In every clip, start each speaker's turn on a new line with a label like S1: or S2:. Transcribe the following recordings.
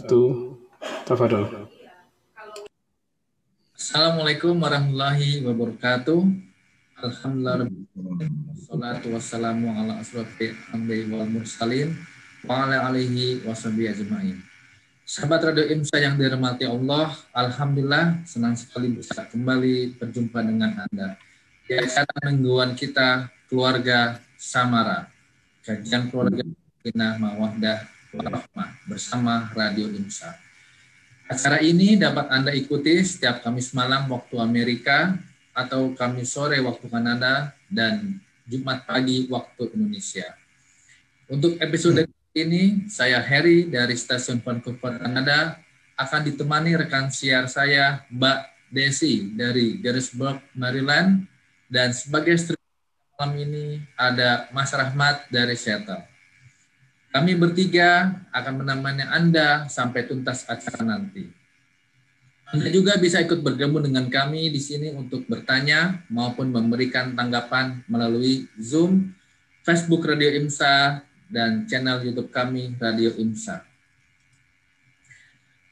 S1: Satu, tafadhol.
S2: Assalamualaikum warahmatullahi wabarakatuh. Alhamdulillah, wassalatu wassalamu ala asrofil anbiya'i wal mursalin wa ala alihi washabihi ajma'in. Sahabat Radio IMSA yang dirahmati Allah, alhamdulillah senang sekali bisa kembali berjumpa dengan Anda di acara mingguan kita Keluarga Samara, kajian keluarga Sakinah Mawaddah Warahmah bersama Radio IMSA. Acara ini dapat Anda ikuti setiap Kamis malam waktu Amerika atau Kamis sore waktu Kanada dan Jumat pagi waktu Indonesia. Untuk episode ini, saya Harry dari stasiun Vancouver, Kanada akan ditemani rekan siar saya Mbak Desi dari Gettysburg, Maryland, dan sebagai streamer malam ini ada Mas Rahmat dari Seattle. Kami bertiga akan menemani Anda sampai tuntas acara nanti. Anda juga bisa ikut bergabung dengan kami di sini untuk bertanya maupun memberikan tanggapan melalui Zoom, Facebook Radio IMSA, dan channel YouTube kami Radio IMSA.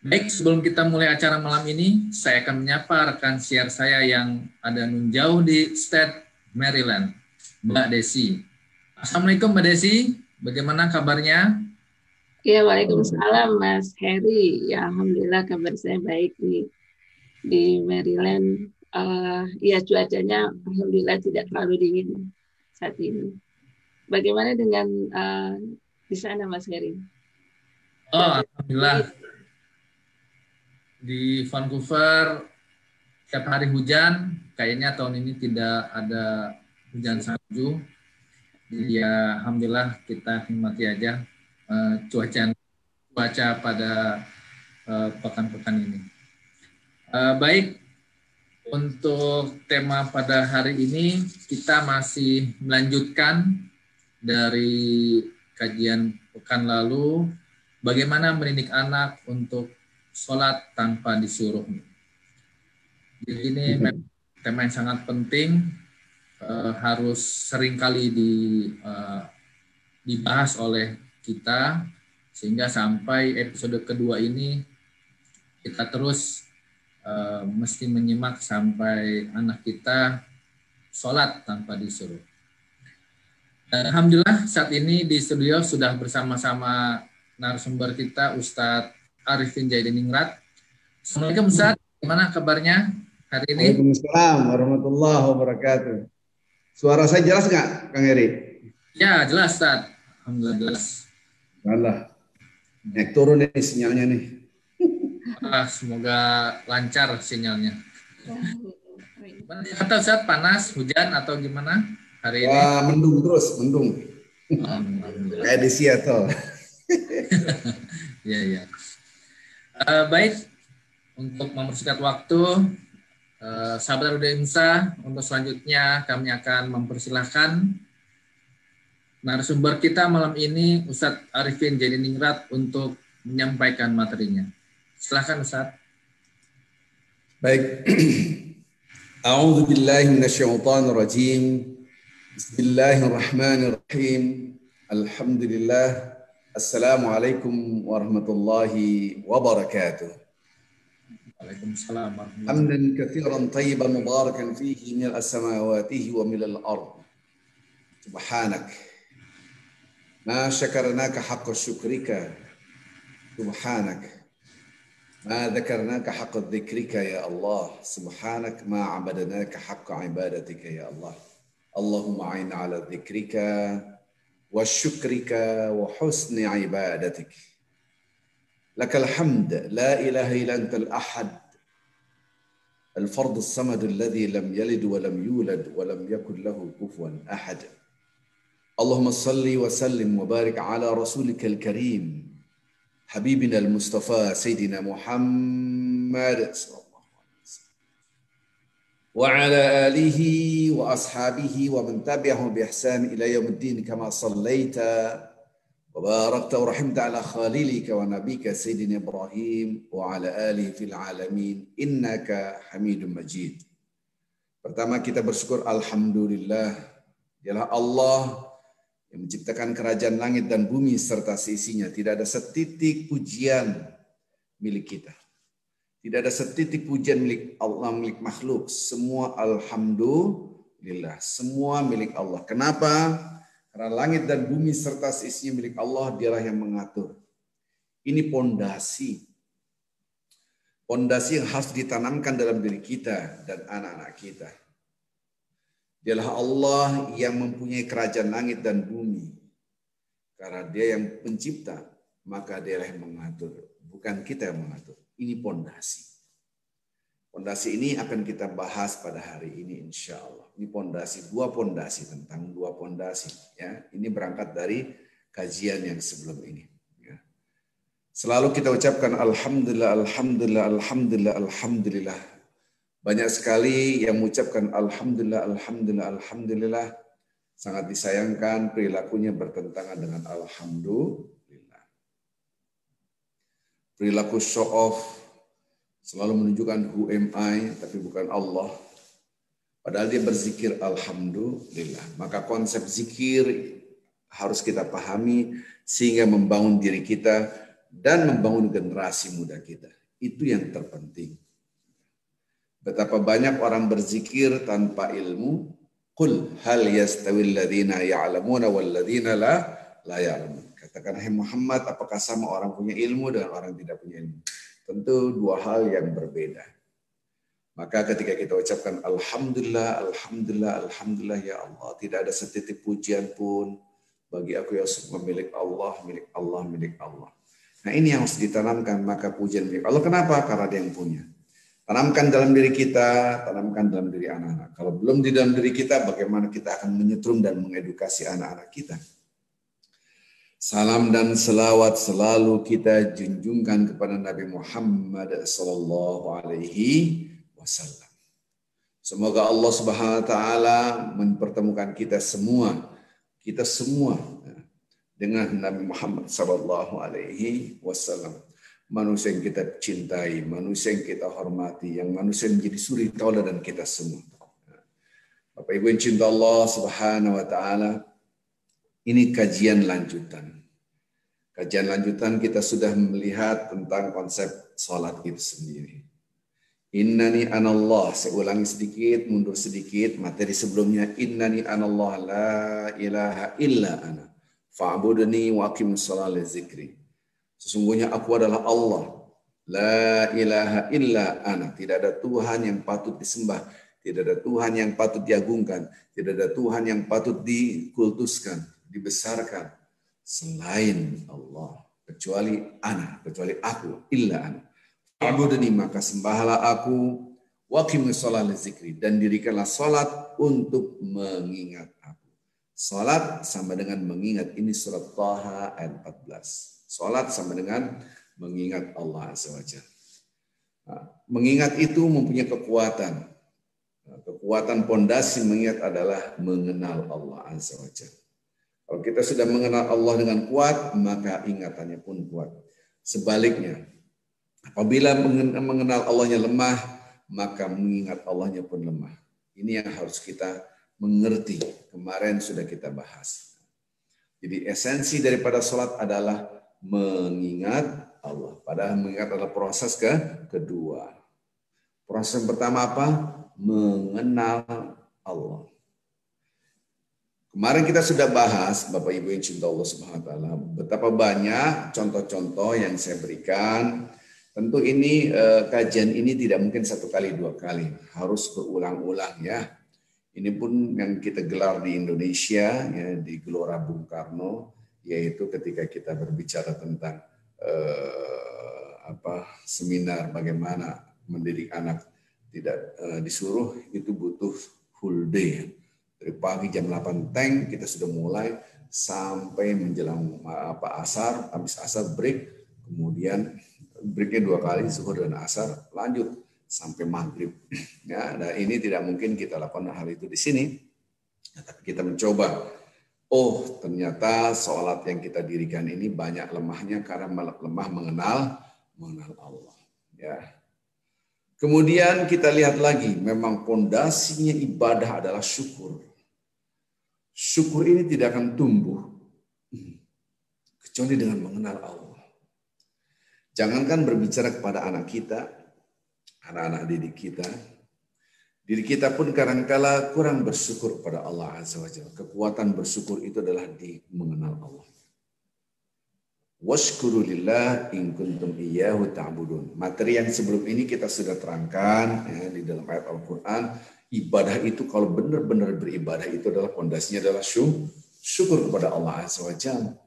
S2: Baik, sebelum kita mulai acara malam ini, saya akan menyapa rekan siar saya yang ada nun jauh di State Maryland, Mbak Desi. Assalamualaikum Mbak Desi. Bagaimana kabarnya?
S3: Ya, waalaikumsalam Mas Heri. Ya, alhamdulillah kabar saya baik di Maryland. Ya, cuacanya alhamdulillah tidak terlalu dingin saat ini. Bagaimana dengan di sana Mas Heri?
S2: Oh, alhamdulillah. Di Vancouver setiap hari hujan. Kayaknya tahun ini tidak ada hujan salju. Jadi ya alhamdulillah kita nikmati aja cuaca pada pekan-pekan ini. Baik, untuk tema pada hari ini kita masih melanjutkan dari kajian pekan lalu, bagaimana mendidik anak untuk sholat tanpa disuruh. Jadi ini tema yang sangat penting, harus seringkali dibahas oleh kita, sehingga sampai episode kedua ini kita terus mesti menyimak sampai anak kita sholat tanpa disuruh. Dan alhamdulillah saat ini di studio sudah bersama-sama narasumber kita Ustadz Arifin Jaidiningrat. Assalamualaikum Ustadz, gimana kabarnya hari ini?
S4: Waalaikumsalam warahmatullahi wabarakatuh. Suara saya jelas nggak, Kang Heri?
S2: Ya, jelas, Ustaz. Alhamdulillah jelas.
S4: Alah, naik turun nih sinyalnya nih.
S2: Semoga lancar sinyalnya. Atau Ustaz, panas, hujan, atau gimana hari ini?
S4: Wah, mendung terus, mendung. Kayak di Seattle.
S2: Iya. Baik, untuk mempersingkat waktu, sahabat Radio IMSA, untuk selanjutnya kami akan mempersilahkan narasumber kita malam ini Ustadz Arifin Jaidiningrat untuk menyampaikan materinya. Silakan Ustadz.
S4: Baik. A'udzu billahi minasyaitonir rajim. Bismillahirrahmanirrahim. Alhamdulillah. Assalamualaikum warahmatullahi wabarakatuh.
S2: Waalaikumsalam.
S4: حمدا كثيرا طيبا مباركا فيه من السماوات ومن الأرض سبحانك ما شكرناك حق شكرك سبحانك ما ذكرناك حق ذكرك يا الله سبحانك ما عبدناك حق عبادتك يا الله اللهم أعنا على ذكرك وشكرك وحسن عبادتك لك الحمد لا إله إلا أنت الأحد الفرد الصمد الذي لم يلد ولم يولد ولم يكن له كفوا أحد اللهم صل وسلم وبارك على رسولك الكريم حبيبنا المصطفى سيدنا محمد صلى الله عليه وسلم وعلى آله وأصحابه ومن تبعهم بإحسان إلى يوم الدين كما صليت وباركت ورحمت على خليلك ونبيك سيدنا إبراهيم وعلى آله في العالمين إنك حميد مجيد. Pertama kita bersyukur alhamdulillah, dialah Allah yang menciptakan kerajaan langit dan bumi serta seisinya. Tidak ada setitik pujian milik kita. Tidak ada setitik pujian milik Allah, milik makhluk. Semua alhamdulillah, semua milik Allah. Kenapa? Karena langit dan bumi serta seisinya milik Allah, dialah yang mengatur. Ini pondasi. Pondasi yang harus ditanamkan dalam diri kita dan anak-anak kita. Dialah Allah yang mempunyai kerajaan langit dan bumi. Karena dia yang pencipta, maka dialah yang mengatur. Bukan kita yang mengatur. Ini pondasi. Pondasi ini akan kita bahas pada hari ini insya Allah. Ini pondasi, dua pondasi, tentang dua pondasi. Ya, ini berangkat dari kajian yang sebelum ini. Ya. Selalu kita ucapkan alhamdulillah, alhamdulillah, alhamdulillah, alhamdulillah. Banyak sekali yang mengucapkan alhamdulillah, alhamdulillah, alhamdulillah. Sangat disayangkan perilakunya bertentangan dengan alhamdulillah. Perilaku show off, selalu menunjukkan who am I, tapi bukan Allah. Padahal dia berzikir alhamdulillah. Maka konsep zikir harus kita pahami sehingga membangun diri kita dan membangun generasi muda kita. Itu yang terpenting. Betapa banyak orang berzikir tanpa ilmu. Qul hal yastawil ladzina ya'lamuna wal ladzina la ya'lamun. Katakan, hai Muhammad, apakah sama orang punya ilmu dengan orang tidak punya ilmu? Tentu dua hal yang berbeda. Maka ketika kita ucapkan alhamdulillah, alhamdulillah, alhamdulillah ya Allah, tidak ada setitik pujian pun bagi aku yang semua milik Allah, milik Allah, milik Allah. Nah, ini yang harus ditanamkan, maka pujian milik Allah. Kenapa? Karena dia yang punya. Tanamkan dalam diri kita, tanamkan dalam diri anak-anak. Kalau belum di dalam diri kita, bagaimana kita akan menyetrum dan mengedukasi anak-anak kita? Salam dan selawat selalu kita junjungkan kepada Nabi Muhammad sallallahu alaihi wasallam. Semoga Allah Subhanahu wa taala mempertemukan kita semua dengan Nabi Muhammad sallallahu alaihi wasallam. Manusia yang kita cintai, manusia yang kita hormati, yang manusia yang menjadi suri tauladan kita semua. Bapak Ibu yang cinta Allah Subhanahu wa taala, ini kajian lanjutan. Kajian lanjutan kita sudah melihat tentang konsep salat itu sendiri. Innani anallah, saya ulangi sedikit, mundur sedikit, materi sebelumnya. Innani anallah la ilaha illa ana, fa'budni wa aqimus sholata li dzikri. Sesungguhnya aku adalah Allah, la ilaha illa ana, tidak ada Tuhan yang patut disembah, tidak ada Tuhan yang patut diagungkan, tidak ada Tuhan yang patut dikultuskan, dibesarkan selain Allah, kecuali ana, kecuali aku, illa ana. Fa'budni, maka sembahlah aku, waqimus sholata li dzikri, dan dirikanlah salat untuk mengingat aku. Salat sama dengan mengingat, ini surat Thaha ayat 14. Salat sama dengan mengingat Allah Azza wa Jalla. Nah, mengingat itu mempunyai kekuatan. Kekuatan pondasi mengingat adalah mengenal Allah Azza wa Jalla. Kalau kita sudah mengenal Allah dengan kuat, maka ingatannya pun kuat. Sebaliknya, apabila mengenal Allahnya lemah, maka mengingat Allahnya pun lemah. Ini yang harus kita mengerti. Kemarin sudah kita bahas. Jadi esensi daripada salat adalah mengingat Allah. Padahal mengingat adalah proses kedua. Proses yang pertama apa? Mengenal Allah. Kemarin kita sudah bahas, Bapak Ibu yang cinta Allah Subhanahu wa taala, betapa banyak contoh-contoh yang saya berikan. Tentu ini kajian ini tidak mungkin satu kali, dua kali, harus berulang-ulang ya. Ini pun yang kita gelar di Indonesia ya, di Gelora Bung Karno, yaitu ketika kita berbicara tentang seminar bagaimana mendidik anak tidak disuruh, itu butuh full day. Dari pagi jam 8 kita sudah mulai sampai menjelang asar, habis asar break, kemudian breaknya 2 kali, zuhur dan asar, lanjut sampai maghrib. Ya, nah ini tidak mungkin kita lakukan hal itu di sini, ya, tapi kita mencoba. Oh, ternyata sholat yang kita dirikan ini banyak lemahnya karena lemah mengenal Allah. Ya. Kemudian kita lihat lagi, memang pondasinya ibadah adalah syukur. Syukur ini tidak akan tumbuh kecuali dengan mengenal Allah. Jangankan berbicara kepada anak kita, anak-anak didik kita, diri kita pun kadangkala kurang bersyukur kepada Allah Azza wa Jalla. Kekuatan bersyukur itu adalah di mengenal Allah. Washkuru lillah in kuntum iyyahu ta'budun. Materi yang sebelum ini kita sudah terangkan ya, di dalam ayat Al-Quran. Ibadah itu kalau benar-benar beribadah itu adalah pondasinya adalah syukur kepada Allah Azza wa Jalla.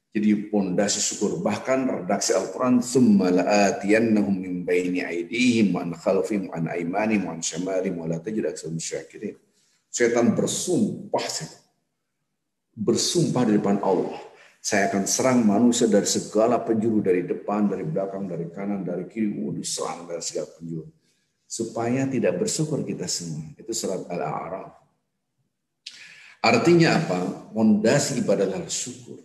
S4: Jadi pondasi syukur, bahkan redaksi Al-Quran summa la'atiyannahum min baini aydihim wa an khalfihim wa an aymanihim wa an syamalihim wa la tajid aktsarahum syakirin. Setan bersumpah di depan Allah, saya akan serang manusia dari segala penjuru, dari depan, dari belakang, dari kanan, dari kiri, diserang dari segala penjuru. Supaya tidak bersyukur kita semua. Itu surat Al-A'raf. Artinya apa? Pondasi ibadah adalah syukur.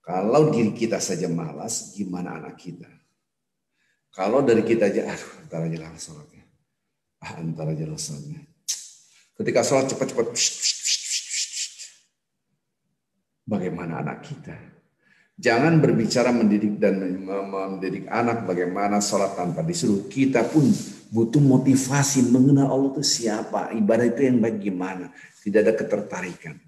S4: Kalau diri kita saja malas, gimana anak kita? Kalau dari kita aja, antar aja lah sholatnya. Antar aja lah sholatnya. Ketika sholat cepat-cepat, bagaimana anak kita? Jangan berbicara mendidik dan mendidik anak bagaimana sholat tanpa disuruh. Kita pun butuh motivasi mengenal Allah itu siapa. Ibadah itu yang bagaimana. Tidak ada ketertarikan.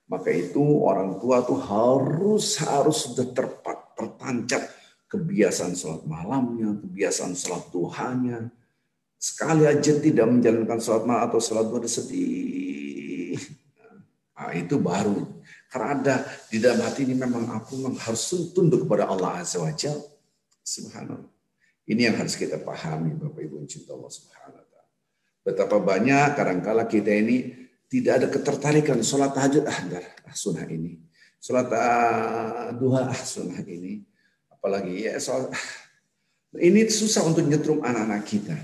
S4: Maka itu orang tua tuh harus sudah tertancap kebiasaan sholat malamnya, kebiasaan sholat duhanya. Sekali aja tidak menjalankan sholat malam atau sholat duha sedih. Nah, itu baru. Karena ada di dalam hati ini memang aku harus tunduk kepada Allah Azza wa Jalla. Subhanallah. Ini yang harus kita pahami Bapak Ibu yang cinta Allah Subhanahu wa Ta'ala. Betapa banyak kadangkala kita ini tidak ada ketertarikan sholat tahajud, sunnah ini. Sholat duha, sunnah ini. Apalagi ya sholat. Ini susah untuk nyetrum anak-anak kita.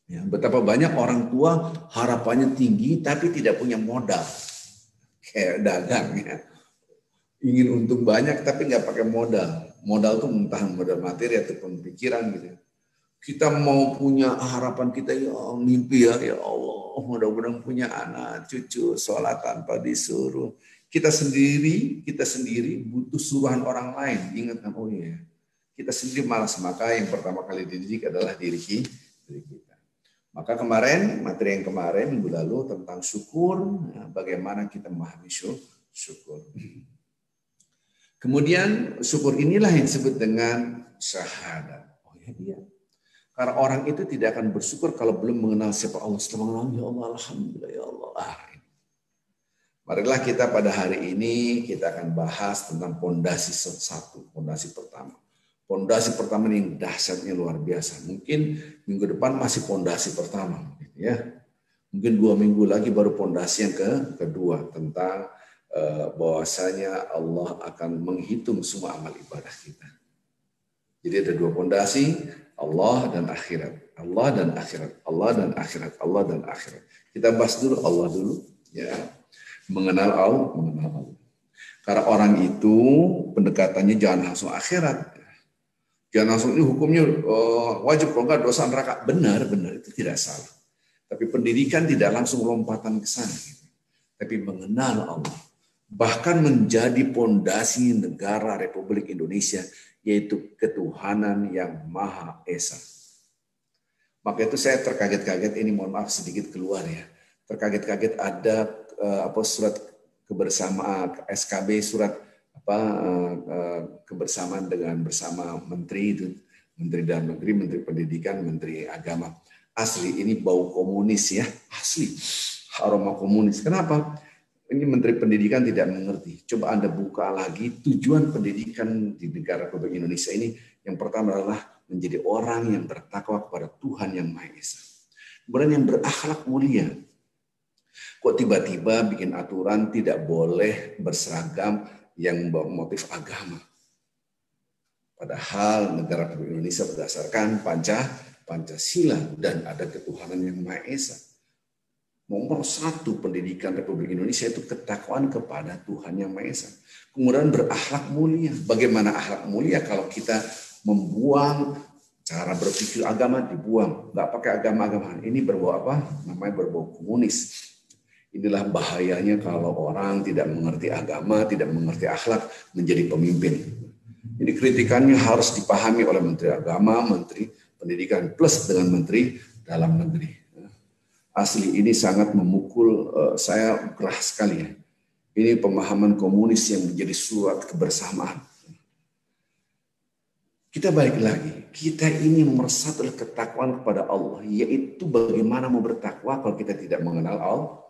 S4: Ya, betapa banyak orang tua harapannya tinggi tapi tidak punya modal. Kayak dagang ya. Ingin untung banyak tapi nggak pakai modal. Modal tuh entah modal materi ataupun pikiran gitu. Kita mau punya harapan kita ya mimpi ya Allah mudah-mudahan punya anak cucu sholat tanpa disuruh. Kita sendiri butuh suruhan orang lain. Ingatkan ya kita sendiri malas, maka yang pertama kali dididik adalah diri kita. Maka materi yang kemarin minggu lalu tentang syukur, bagaimana kita memahami syukur. Kemudian syukur inilah yang disebut dengan syahadat. Oh ya dia. Karena orang itu tidak akan bersyukur kalau belum mengenal siapa Allah. Setelah mengenal, ya Allah, alhamdulillah, ya Allah. Marilah kita pada hari ini kita akan bahas tentang pondasi pondasi pertama. Pondasi pertama ini dahsyatnya luar biasa. Mungkin minggu depan masih pondasi pertama, ya. Mungkin 2 minggu lagi baru pondasi yang kedua tentang bahwasanya Allah akan menghitung semua amal ibadah kita. Jadi ada 2 pondasi. Allah dan akhirat, Allah dan akhirat, Allah dan akhirat, Allah dan akhirat. Kita bahas dulu Allah dulu, ya. Mengenal Allah. Karena orang itu pendekatannya jangan langsung akhirat, jangan langsung ini hukumnya wajib kalau enggak dosa neraka. Benar itu tidak salah. Tapi pendidikan tidak langsung lompatan ke sana, gitu. Tapi mengenal Allah, bahkan menjadi pondasi negara Republik Indonesia. Yaitu ketuhanan yang Maha Esa. Maka itu saya terkaget-kaget, ini mohon maaf sedikit keluar ya. Terkaget-kaget ada surat kebersamaan SKB surat kebersamaan bersama menteri dalam negeri, menteri pendidikan, menteri agama. Asli ini bau komunis ya, asli aroma komunis. Kenapa? Ini Menteri Pendidikan tidak mengerti. Coba Anda buka lagi tujuan pendidikan di negara Republik Indonesia ini. Yang pertama adalah menjadi orang yang bertakwa kepada Tuhan yang Maha Esa. Kemudian yang berakhlak mulia. Kok tiba-tiba bikin aturan tidak boleh berseragam yang bermotif agama. Padahal negara Republik Indonesia berdasarkan Pancasila dan ada ketuhanan yang Maha Esa. Nomor 1 pendidikan Republik Indonesia itu ketakwaan kepada Tuhan yang Maha Esa. Kemudian berakhlak mulia. Bagaimana akhlak mulia kalau kita membuang cara berpikir agama, dibuang. Nggak pakai agama-agama. Ini berbau apa? Namanya berbau komunis. Inilah bahayanya kalau orang tidak mengerti agama, tidak mengerti akhlak, menjadi pemimpin. Jadi kritikannya harus dipahami oleh Menteri Agama, Menteri Pendidikan, plus dengan Menteri Dalam Negeri. Asli ini sangat memukul saya gerah sekali ya. Ini pemahaman komunis yang menjadi surat kebersamaan. Kita balik lagi, kita ini nomor satu adalah ketakwaan kepada Allah, yaitu bagaimana mau bertakwa kalau kita tidak mengenal Allah.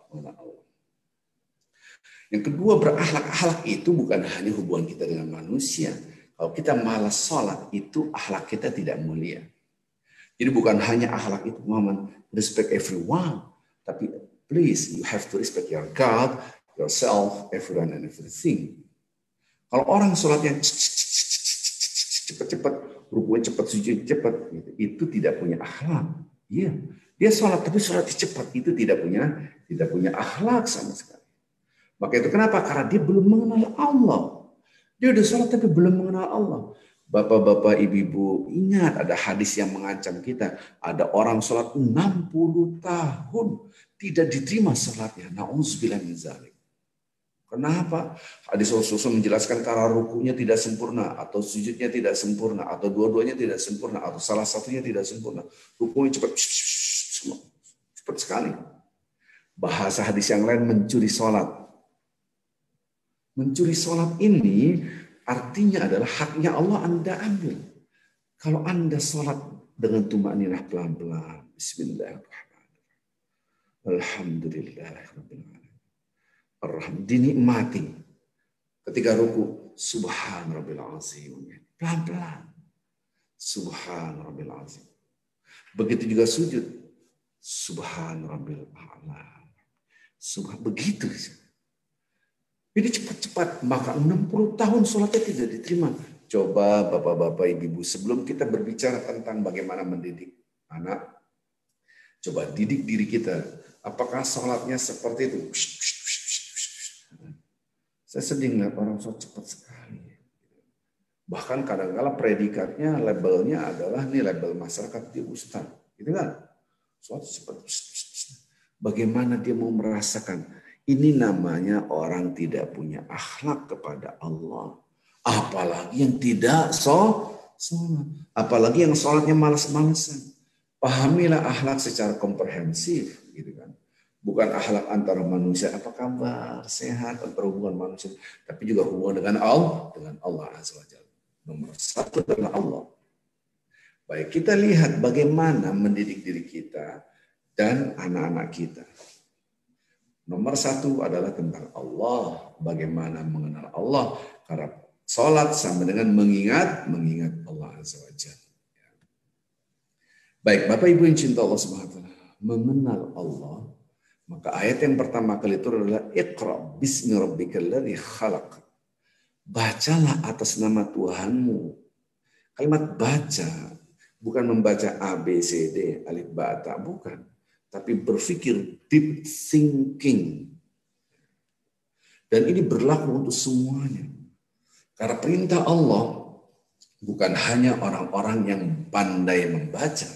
S4: Yang kedua, berakhlak itu bukan hanya hubungan kita dengan manusia. Kalau kita malas sholat, itu akhlak kita tidak mulia. Jadi bukan hanya akhlak itu, Muhammad, respect everyone. Tapi please, you have to respect your God, yourself, everyone and everything. Kalau orang sholatnya cepat-cepat, rukunya cepat, sujud cepat, itu tidak punya akhlak. Iya, dia sholat tapi sholatnya cepat, itu tidak punya akhlak sama sekali. Maka itu kenapa? Karena dia belum mengenal Allah. Dia udah sholat tapi belum mengenal Allah. Bapak-bapak, ibu-ibu, ingat ada hadis yang mengancam kita. Ada orang sholat 60 tahun tidak diterima sholatnya. Na'udzubillah min dzalik. Kenapa? Hadis Rasulullah menjelaskan karena rukunya tidak sempurna, atau sujudnya tidak sempurna, atau dua-duanya tidak sempurna, atau salah satunya tidak sempurna. Rukunya cepat sekali. Bahasa hadis yang lain mencuri sholat. Mencuri sholat ini artinya adalah haknya Allah Anda ambil. Kalau Anda sholat dengan tumakninah pelan-pelan. Bismillahirrahmanirrahim. Alhamdulillahirrahmanirrahim. Dinikmati. Ketika ruku, Subhan Rabbil Azim. Pelan-pelan. Subhan Rabbil Azim. Begitu juga sujud. Subhan Rabbil A'la. Begitu. Jadi cepat-cepat, maka 60 tahun sholatnya tidak diterima. Coba bapak-bapak, ibu-ibu, sebelum kita berbicara tentang bagaimana mendidik anak, coba didik diri kita. Apakah sholatnya seperti itu? Saya sedih melihat orang sholat cepat sekali. Bahkan kadang-kala predikatnya, labelnya adalah ini label masyarakat dia ustaz, gitu kan? Sholat cepat. Bagaimana dia mau merasakan? Ini namanya orang tidak punya akhlak kepada Allah. Apalagi yang tidak sholat. Apalagi yang sholatnya malas-malasan. Pahamilah akhlak secara komprehensif, gitu kan? Bukan akhlak antara manusia, apa kabar, sehat, antara hubungan manusia, tapi juga hubungan dengan Allah Azza wa Jalla. Nomor satu adalah Allah. Baik, kita lihat bagaimana mendidik diri kita dan anak-anak kita. Nomor satu adalah tentang Allah, bagaimana mengenal Allah. Karena sholat sama dengan mengingat Allah Azza wa Jalla. Baik, Bapak Ibu yang cinta Allah Subhanahu wa taala, mengenal Allah. Maka ayat yang pertama kali itu adalah Iqra bismi rabbikal ladzi khalaq. Bacalah atas nama Tuhanmu. Kalimat baca bukan membaca A, B, C, D, alif, ba, ta, bukan. Tapi berpikir, deep thinking. Dan ini berlaku untuk semuanya. Karena perintah Allah bukan hanya orang-orang yang pandai membaca.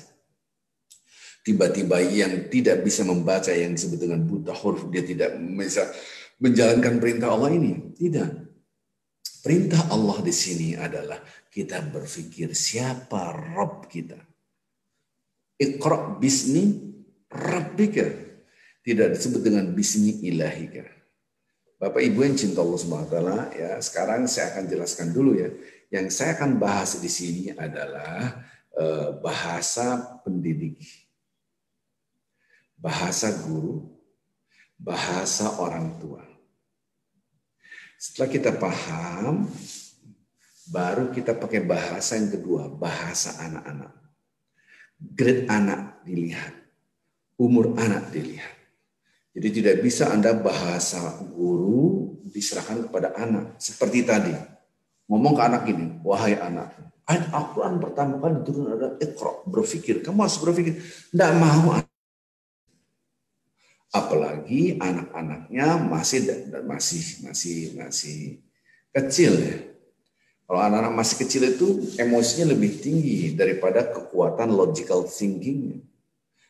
S4: Tiba-tiba yang tidak bisa membaca, yang disebut dengan buta huruf, dia tidak bisa menjalankan perintah Allah ini. Tidak. Perintah Allah di sini adalah kita berpikir siapa Rabb kita. Iqra bismi rabbika. Tidak disebut dengan bismi ilahika. Bapak Ibu yang cinta Allah Subhanahu wa taala, ya, sekarang saya akan jelaskan dulu ya. Yang saya akan bahas di sini adalah bahasa pendidik. Bahasa guru, bahasa orang tua. Setelah kita paham, baru kita pakai bahasa yang kedua, bahasa anak-anak. Grade anak dilihat, umur anak dilihat. Jadi tidak bisa Anda bahasa guru diserahkan kepada anak. Seperti tadi, ngomong ke anak ini, wahai anak, ayat Al-Quran pertama kali turun ada Iqra, berpikir. Kamu harus berpikir, tidak mau. Apalagi anak-anaknya masih kecil ya. Kalau anak-anak masih kecil itu emosinya lebih tinggi daripada kekuatan logical thinking.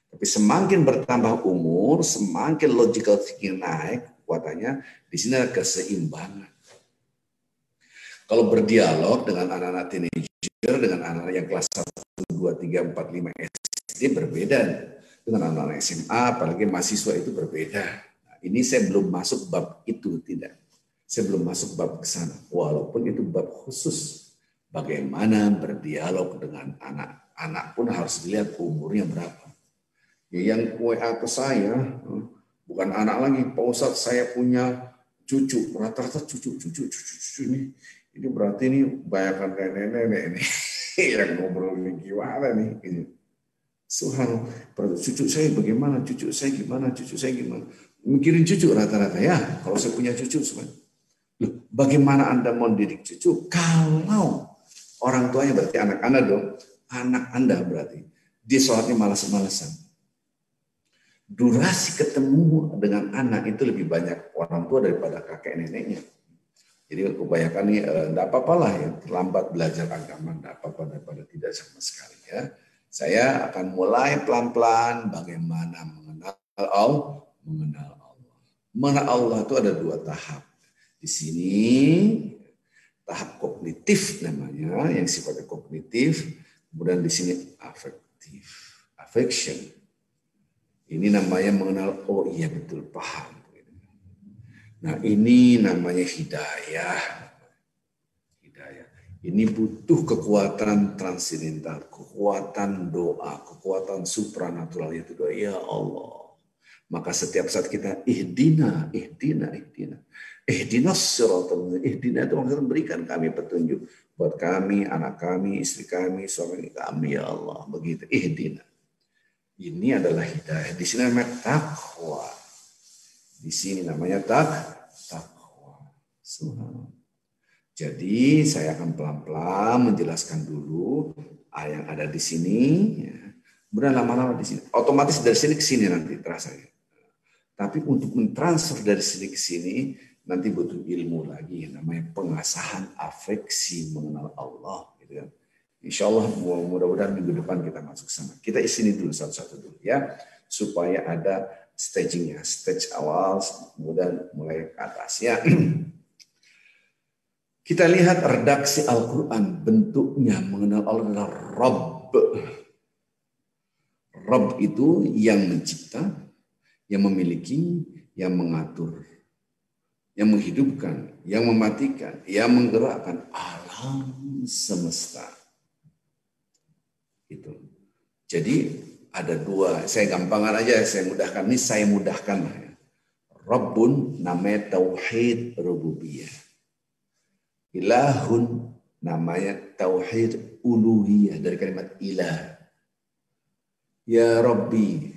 S4: Tapi semakin bertambah umur, semakin logical thinking naik kekuatannya. Di sini ada keseimbangan. Kalau berdialog dengan anak-anak teenager, dengan anak yang kelas 1, 2, 3, 4, 5 SD berbeda dengan anak-anak SMA, apalagi mahasiswa itu berbeda. Nah, ini saya belum masuk bab itu, tidak. Saya belum masuk bab ke sana, walaupun itu bab khusus. Bagaimana berdialog dengan anak-anak pun harus dilihat umurnya berapa. Yang WA ke saya, bukan anak lagi, Pak Ustadz saya punya cucu, rata-rata cucu ini berarti ini bayangkan nenek-nenek ini yang ngobrol ini gimana nih ini. Subhanallah, cucu saya bagaimana, cucu saya gimana, cucu saya gimana. Mikirin cucu rata-rata ya, kalau saya punya cucu sebenarnya. Loh, bagaimana Anda mau didik cucu kalau orang tuanya berarti anak Anda dong, anak Anda berarti dia sholatnya malas-malasan. Durasi ketemu dengan anak itu lebih banyak orang tua daripada kakek neneknya. Jadi kebanyakan nih, enggak apa-apalah ya, terlambat belajar agama, enggak apa-apa daripada tidak sama sekali ya. Saya akan mulai pelan-pelan bagaimana mengenal Allah. Mengenal Allah itu ada 2 tahap. Di sini tahap kognitif namanya, yang sifatnya kognitif, kemudian di sini afektif, affection. Ini namanya mengenal, oh iya betul, paham. Nah ini namanya hidayah. Ini butuh kekuatan transendental, kekuatan doa, kekuatan supranatural, yaitu doa, ya Allah. Maka setiap saat kita ihdina siratal mustaqim. Ihdina itu maksudnya berikan kami petunjuk buat kami, anak kami, istri kami, suami kami, ya Allah. Begitu, ihdina. Ini adalah hidayah. Di sini namanya takwa. Di sini namanya takwa. Subhanallah. Jadi saya akan pelan-pelan menjelaskan dulu yang ada di sini. Kemudian lama-lama di sini. Otomatis dari sini ke sini nanti terasa. Tapi untuk mentransfer dari sini ke sini nanti butuh ilmu lagi. Namanya pengasahan afeksi mengenal Allah. Gitu kan. Insya Allah mudah-mudahan minggu depan kita masuk sana. Kita isini dulu satu-satu dulu ya. Supaya ada stagingnya. Stage awal, kemudian mulai ke atas ya. Kita lihat redaksi Al-Quran, bentuknya mengenal Allah adalah Rabb. Rabb itu yang mencipta, yang memiliki, yang mengatur, yang menghidupkan, yang mematikan, yang menggerakkan alam semesta. Itu. Jadi ada 2, saya gampangkan aja, saya mudahkan. Ini saya mudahkan. Rabbun namanya tauhid rububiyah. Ilahun namanya tauhid uluhiyah dari kalimat ilah. Ya Rabbi.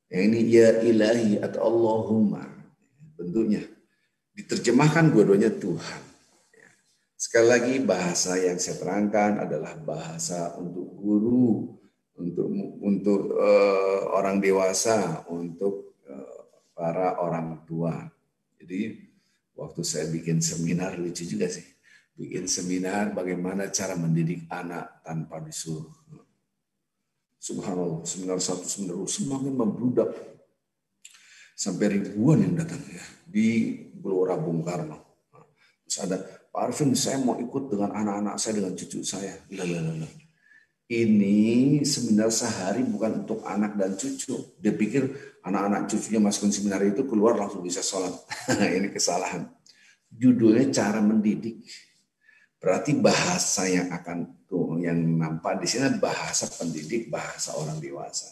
S4: Yang ini ya ilahi atau Allahumma. Bentuknya. Diterjemahkan dua-duanya Tuhan. Sekali lagi bahasa yang saya terangkan adalah bahasa untuk guru, untuk orang dewasa, untuk para orang tua. Jadi waktu saya bikin seminar, lucu juga sih. Bikin seminar bagaimana cara mendidik anak tanpa disuruh. Subhanallah, seminar 1, seminar 2 semakin membludak. Sampai ribuan yang datang ya di Gelora Bung Karno. Terus ada, Pak Arifin saya mau ikut dengan anak-anak saya, dengan cucu saya. Ini seminar sehari bukan untuk anak dan cucu. Dia pikir anak-anak cucunya masukin seminar itu keluar langsung bisa sholat. Ini kesalahan. Judulnya cara mendidik. Berarti bahasa yang akan yang nampak di sini bahasa pendidik, bahasa orang dewasa.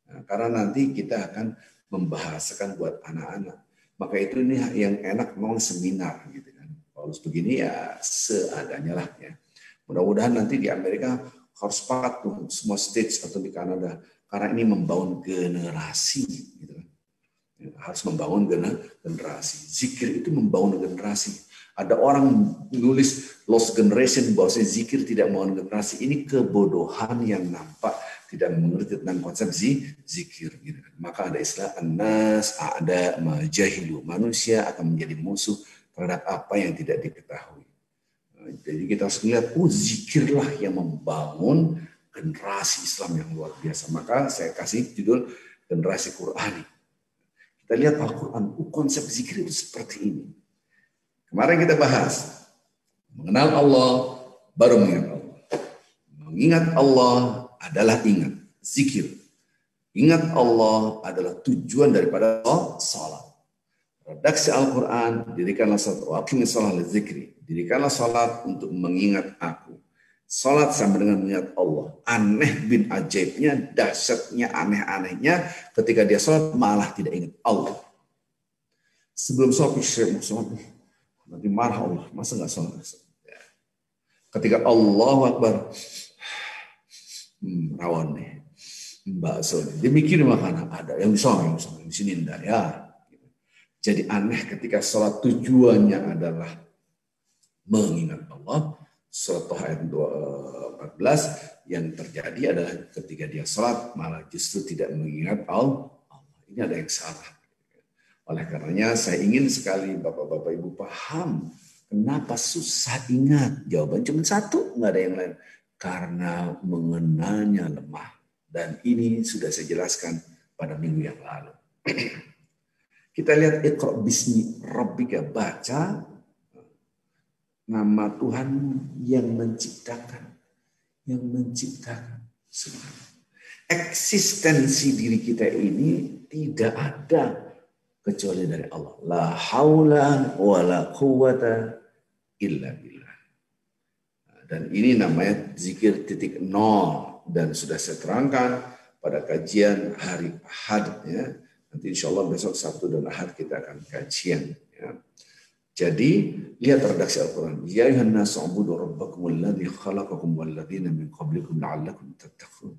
S4: Nah, karena nanti kita akan membahasakan buat anak-anak. Maka itu ini yang enak memang seminar gitu kan. Kalau begini ya seadanya lah ya. Mudah-mudahan nanti di Amerika harus patuh semua stage atau di Kanada karena ini membangun generasi gitu kan. Harus membangun generasi. Zikir itu membangun generasi. Ada orang nulis lost generation bahwa zikir tidak membangun generasi. Ini kebodohan yang nampak tidak mengerti tentang konsep zikir gitu kan. Maka ada istilah an-nas a'da ma jahilu. Manusia akan menjadi musuh terhadap apa yang tidak diketahui. Jadi kita harus melihat, zikirlah yang membangun generasi Islam yang luar biasa. Maka saya kasih judul generasi Qur'ani. Kita lihat Al-Quran, konsep zikir itu seperti ini. Kemarin kita bahas, Mengenal Allah baru mengingat Allah. Mengingat Allah adalah ingat, zikir. Ingat Allah adalah tujuan daripada salat. Redaksi Al-Quran, dirikanlah salat, wa aqimis shalah lizikri. Dirikanlah salat untuk mengingat aku. Salat sama dengan mengingat Allah. Aneh bin ajaibnya, dahsyatnya, aneh-anehnya, ketika dia salat malah tidak ingat Allah. Sebelum salat, nanti marah Allah, masa nggak salat? Ketika Allahu Akbar, rawan nih, bakso nih. Dia mikir makanan ada yang di di sini enggak ya. Jadi aneh ketika salat tujuannya adalah mengingat Allah. Surat Toha ayat 14 yang terjadi adalah ketika dia salat malah justru tidak mengingat Allah. Ini ada yang salah. Oleh karenanya saya ingin sekali Bapak-Bapak Ibu paham kenapa susah ingat. Jawaban cuma satu, nggak ada yang lain. Karena mengenalnya lemah. Dan ini sudah saya jelaskan pada minggu yang lalu. Kita lihat Iqra bismi rabbika, baca nama Tuhanmu yang menciptakan. Yang menciptakan semua. Eksistensi diri kita ini tidak ada kecuali dari Allah. La haula wa la quwata illa billah. Dan ini namanya zikir titik nol. Dan sudah saya terangkan pada kajian hari Ahad. Ya. Nanti insya Allah besok Sabtu dan Ahad kita akan kajian. Ya. Jadi lihat redaksi Al-Quran. Ya ayuhan nasu ubudu rabbakum alladzi khalaqakum walladzina min qablikum la'allakum tattaqun.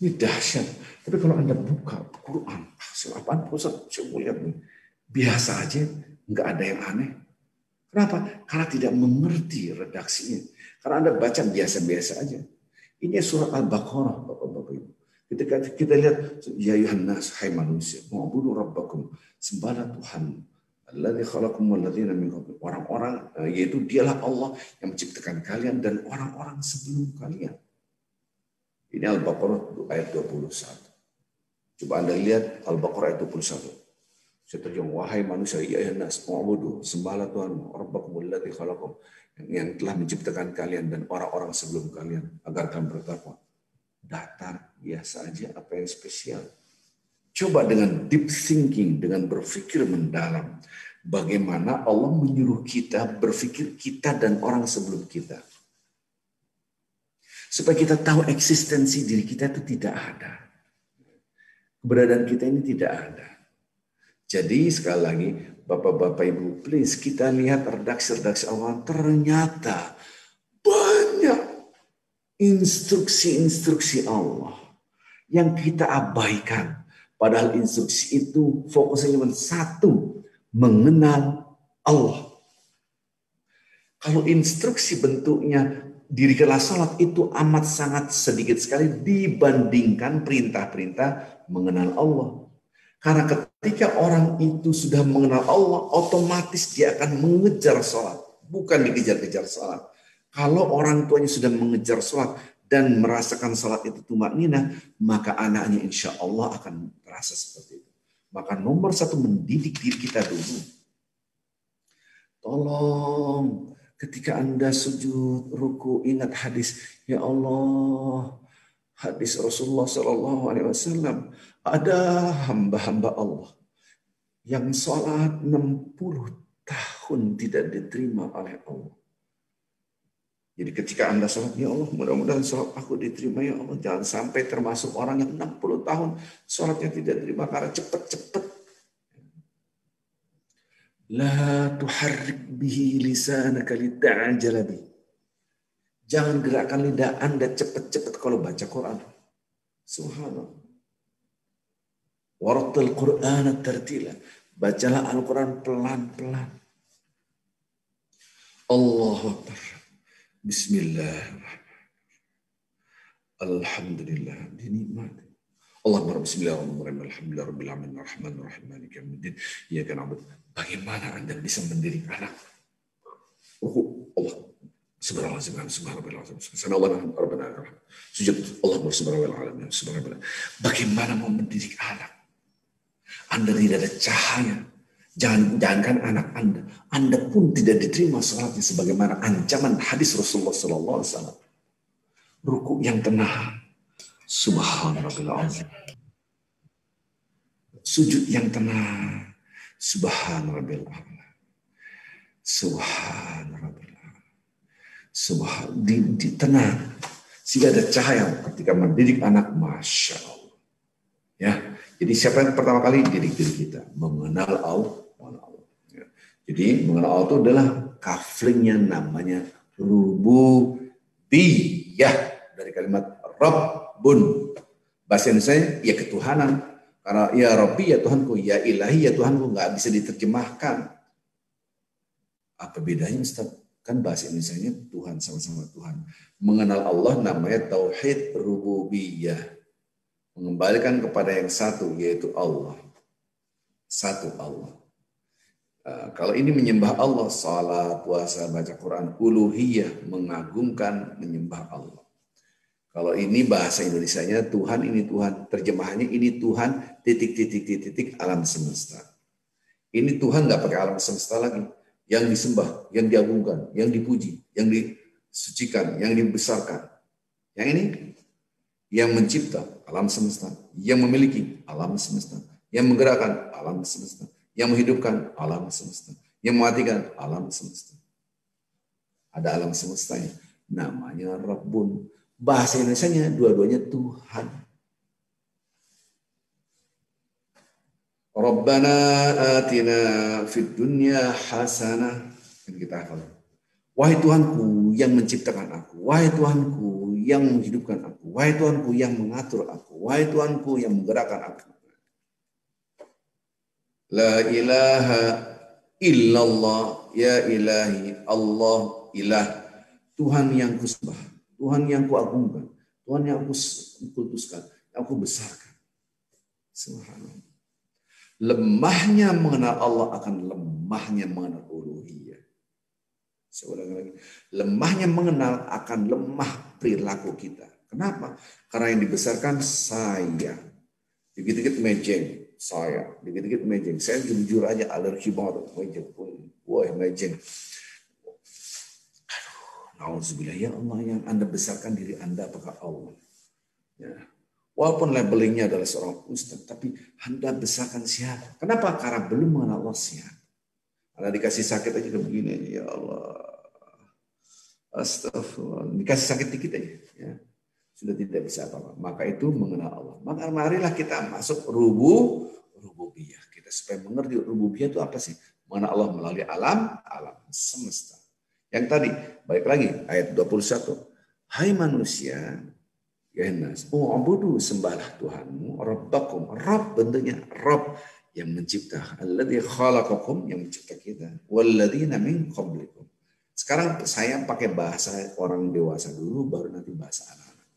S4: Ini dahsyat. Tapi kalau Anda buka Quran, apaan Ustaz? Saya lihat nih. Biasa aja, nggak ada yang aneh. Kenapa? Karena tidak mengerti redaksinya. Karena Anda baca biasa-biasa aja. Ini surat Al-Baqarah, Bapak-Bapak Ibu. Ketika kita lihat, ya ayuhan nas, hai manusia, ubudu rabbakum, sembahlah Tuhan. Alladzi khalaqakum walladzina min qablikum. Orang-orang, yaitu dialah Allah yang menciptakan kalian dan orang-orang sebelum kalian. Ini Al-Baqarah ayat 21. Coba Anda lihat Al-Baqarah ayat 21. Saya terjemah, wahai manusia, ya ayuhan nas, ubudu, sembahlah Tuhan, rabbakum alladzi khalaqakum, yang telah menciptakan kalian dan orang-orang sebelum kalian agar kalian bertakwa. Datar, biasa aja, apa yang spesial. Coba dengan deep thinking, dengan berpikir mendalam. Bagaimana Allah menyuruh kita berpikir kita dan orang sebelum kita. Supaya kita tahu eksistensi diri kita itu tidak ada. Keberadaan kita ini tidak ada. Jadi sekali lagi, Bapak-Bapak Ibu, please kita lihat redaksi-redaksi Allah. Ternyata banyak instruksi-instruksi Allah yang kita abaikan. Padahal instruksi itu fokusnya cuma satu, mengenal Allah. Kalau instruksi bentuknya dirikanlah salat itu amat sangat sedikit sekali dibandingkan perintah-perintah mengenal Allah. Karena ketika orang itu sudah mengenal Allah, otomatis dia akan mengejar salat, bukan dikejar-kejar salat. Kalau orang tuanya sudah mengejar salat dan merasakan salat itu tumakninah, maka anaknya insya Allah akan merasa seperti itu. Maka nomor satu, mendidik diri kita dulu. Tolong ketika Anda sujud, ruku, ingat hadis, ya Allah, hadis Rasulullah SAW, ada hamba-hamba Allah yang sholat 60 tahun tidak diterima oleh Allah. Jadi ketika Anda sholat, ya Allah, mudah-mudahan sholat aku diterima, ya Allah. Jangan sampai termasuk orang yang 60 tahun sholatnya tidak diterima karena cepat-cepat. La tuharrik bihi lisanaka lita'ajala bi. Jangan gerakkan lidah Anda cepat-cepat kalau baca Quran. Subhanallah. Warattil Qur'ana tartila. Bacalah Al-Quran pelan-pelan. Allahu Akbar. Bismillahirrahmanirrahim. Alhamdulillah. Dinikmati. Allah Akbar. Bismillahirrahmanirrahim. Alhamdulillah. Rabbil Rahmanirrahim. Maliki yaumiddin. Iyyaka na'budu. Bagaimana Anda bisa mendidik anak? Allah. Subhanallah. Subhanallah. Sujud. Allah Subhanallah. Subhanallah. Bagaimana mau mendidik anak? Anda tidak ada cahaya. Jangankan anak Anda pun tidak diterima sholatnya sebagaimana ancaman hadis Rasulullah SAW. Ruku yang tenang, subhanallah. Sujud yang tenang, subhanallah. Subhanallah. Di tenang. Sehingga ada cahaya ketika mendidik anak, masya Allah. Ya, jadi siapa yang pertama kali didik diri kita mengenal Allah. Ya. Jadi mengenal Allah itu adalah kaflingnya namanya rububiyah dari kalimat Rabbun. Bahasa Indonesia ya ketuhanan. Karena ya Rabbi ya Tuhanku, ya Ilahi ya Tuhanku nggak bisa diterjemahkan. Apa bedanya Ustaz? Kan bahasa Indonesianya Tuhan, sama-sama Tuhan. Mengenal Allah namanya tauhid rububiyah. Mengembalikan kepada yang satu, yaitu Allah. Satu Allah. Kalau ini menyembah Allah, salat, puasa, baca Quran, uluhiyah, mengagungkan, menyembah Allah. Kalau ini bahasa Indonesianya Tuhan, ini Tuhan. Terjemahannya ini Tuhan, titik, alam semesta. Ini Tuhan nggak pakai alam semesta lagi. Yang disembah, yang diagungkan, yang dipuji, yang disucikan, yang dibesarkan. Yang ini, yang mencipta alam semesta, yang memiliki alam semesta, yang menggerakkan alam semesta, yang menghidupkan alam semesta, yang mematikan alam semesta. Ada alam semestanya, namanya Rabbun. Bahasa Indonesianya dua-duanya Tuhan. Rabbana atina fid dunya hasanah. Yang kita hafal. Wahai Tuhanku yang menciptakan aku. Wahai Tuhanku yang menghidupkan aku. Wahai Tuhanku yang mengatur aku. Wahai Tuhanku yang menggerakkan aku. La ilaha illallah. Ya ilahi. Allah ilah. Tuhan yang kusembah. Tuhan yang kuagungkan. Tuhan yang aku kultuskan. Yang aku besarkan. Subhanallah. Lemahnya mengenal Allah akan lemahnya mengenal uluhiyah. Saya ulangi lagi. Lemahnya mengenal akan lemah perilaku kita. Kenapa? Karena yang dibesarkan saya. Dikit-dikit mejeng. Saya. Dikit-dikit mejeng. Saya jujur aja alergi banget. Mejeng pun. Wah mejeng. Nauzubillah, ya Allah yang Anda besarkan diri Anda apakah Allah? Ya. Walaupun labelingnya adalah seorang ustaz, tapi Anda besarkan siapa? Kenapa? Karena belum mengenal Allah siapa. Anda dikasih sakit aja begini, ya Allah. Astagfirullah. Dikasih sakit dikit aja. Ya. Sudah tidak bisa apa-apa. Maka itu mengenal Allah. Maka marilah kita masuk rububiyah. Kita supaya mengerti rububiyah itu apa sih? Mengenal Allah melalui alam semesta. Yang tadi, balik lagi, ayat 21. Hai manusia, ya nas, u'budu sembahlah Tuhanmu, Rabbakum, Rabb bentuknya, Rabb yang mencipta, alladzi khalaqakum yang mencipta kita, walladzina min qablikum. Sekarang saya pakai bahasa orang dewasa dulu, baru nanti bahasa anak-anak.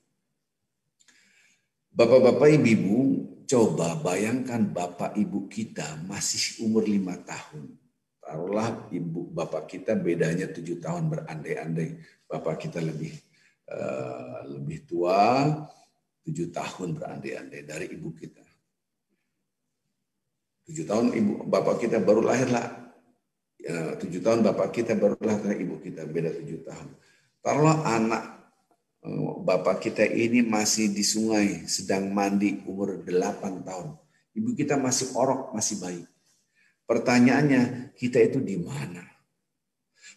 S4: Bapak-bapak, ibu-ibu, coba bayangkan bapak ibu kita masih umur 5 tahun. Taruhlah ibu bapak kita bedanya 7 tahun berandai-andai. Bapak kita lebih tua 7 tahun berandai-andai dari ibu kita. 7 tahun ibu bapak kita baru lahirlah. 7 tahun bapak kita baru lahir dari ibu kita, beda 7 tahun. Taruhlah anak bapak kita ini masih di sungai sedang mandi umur 8 tahun. Ibu kita masih orok, masih bayi. Pertanyaannya, kita itu di mana?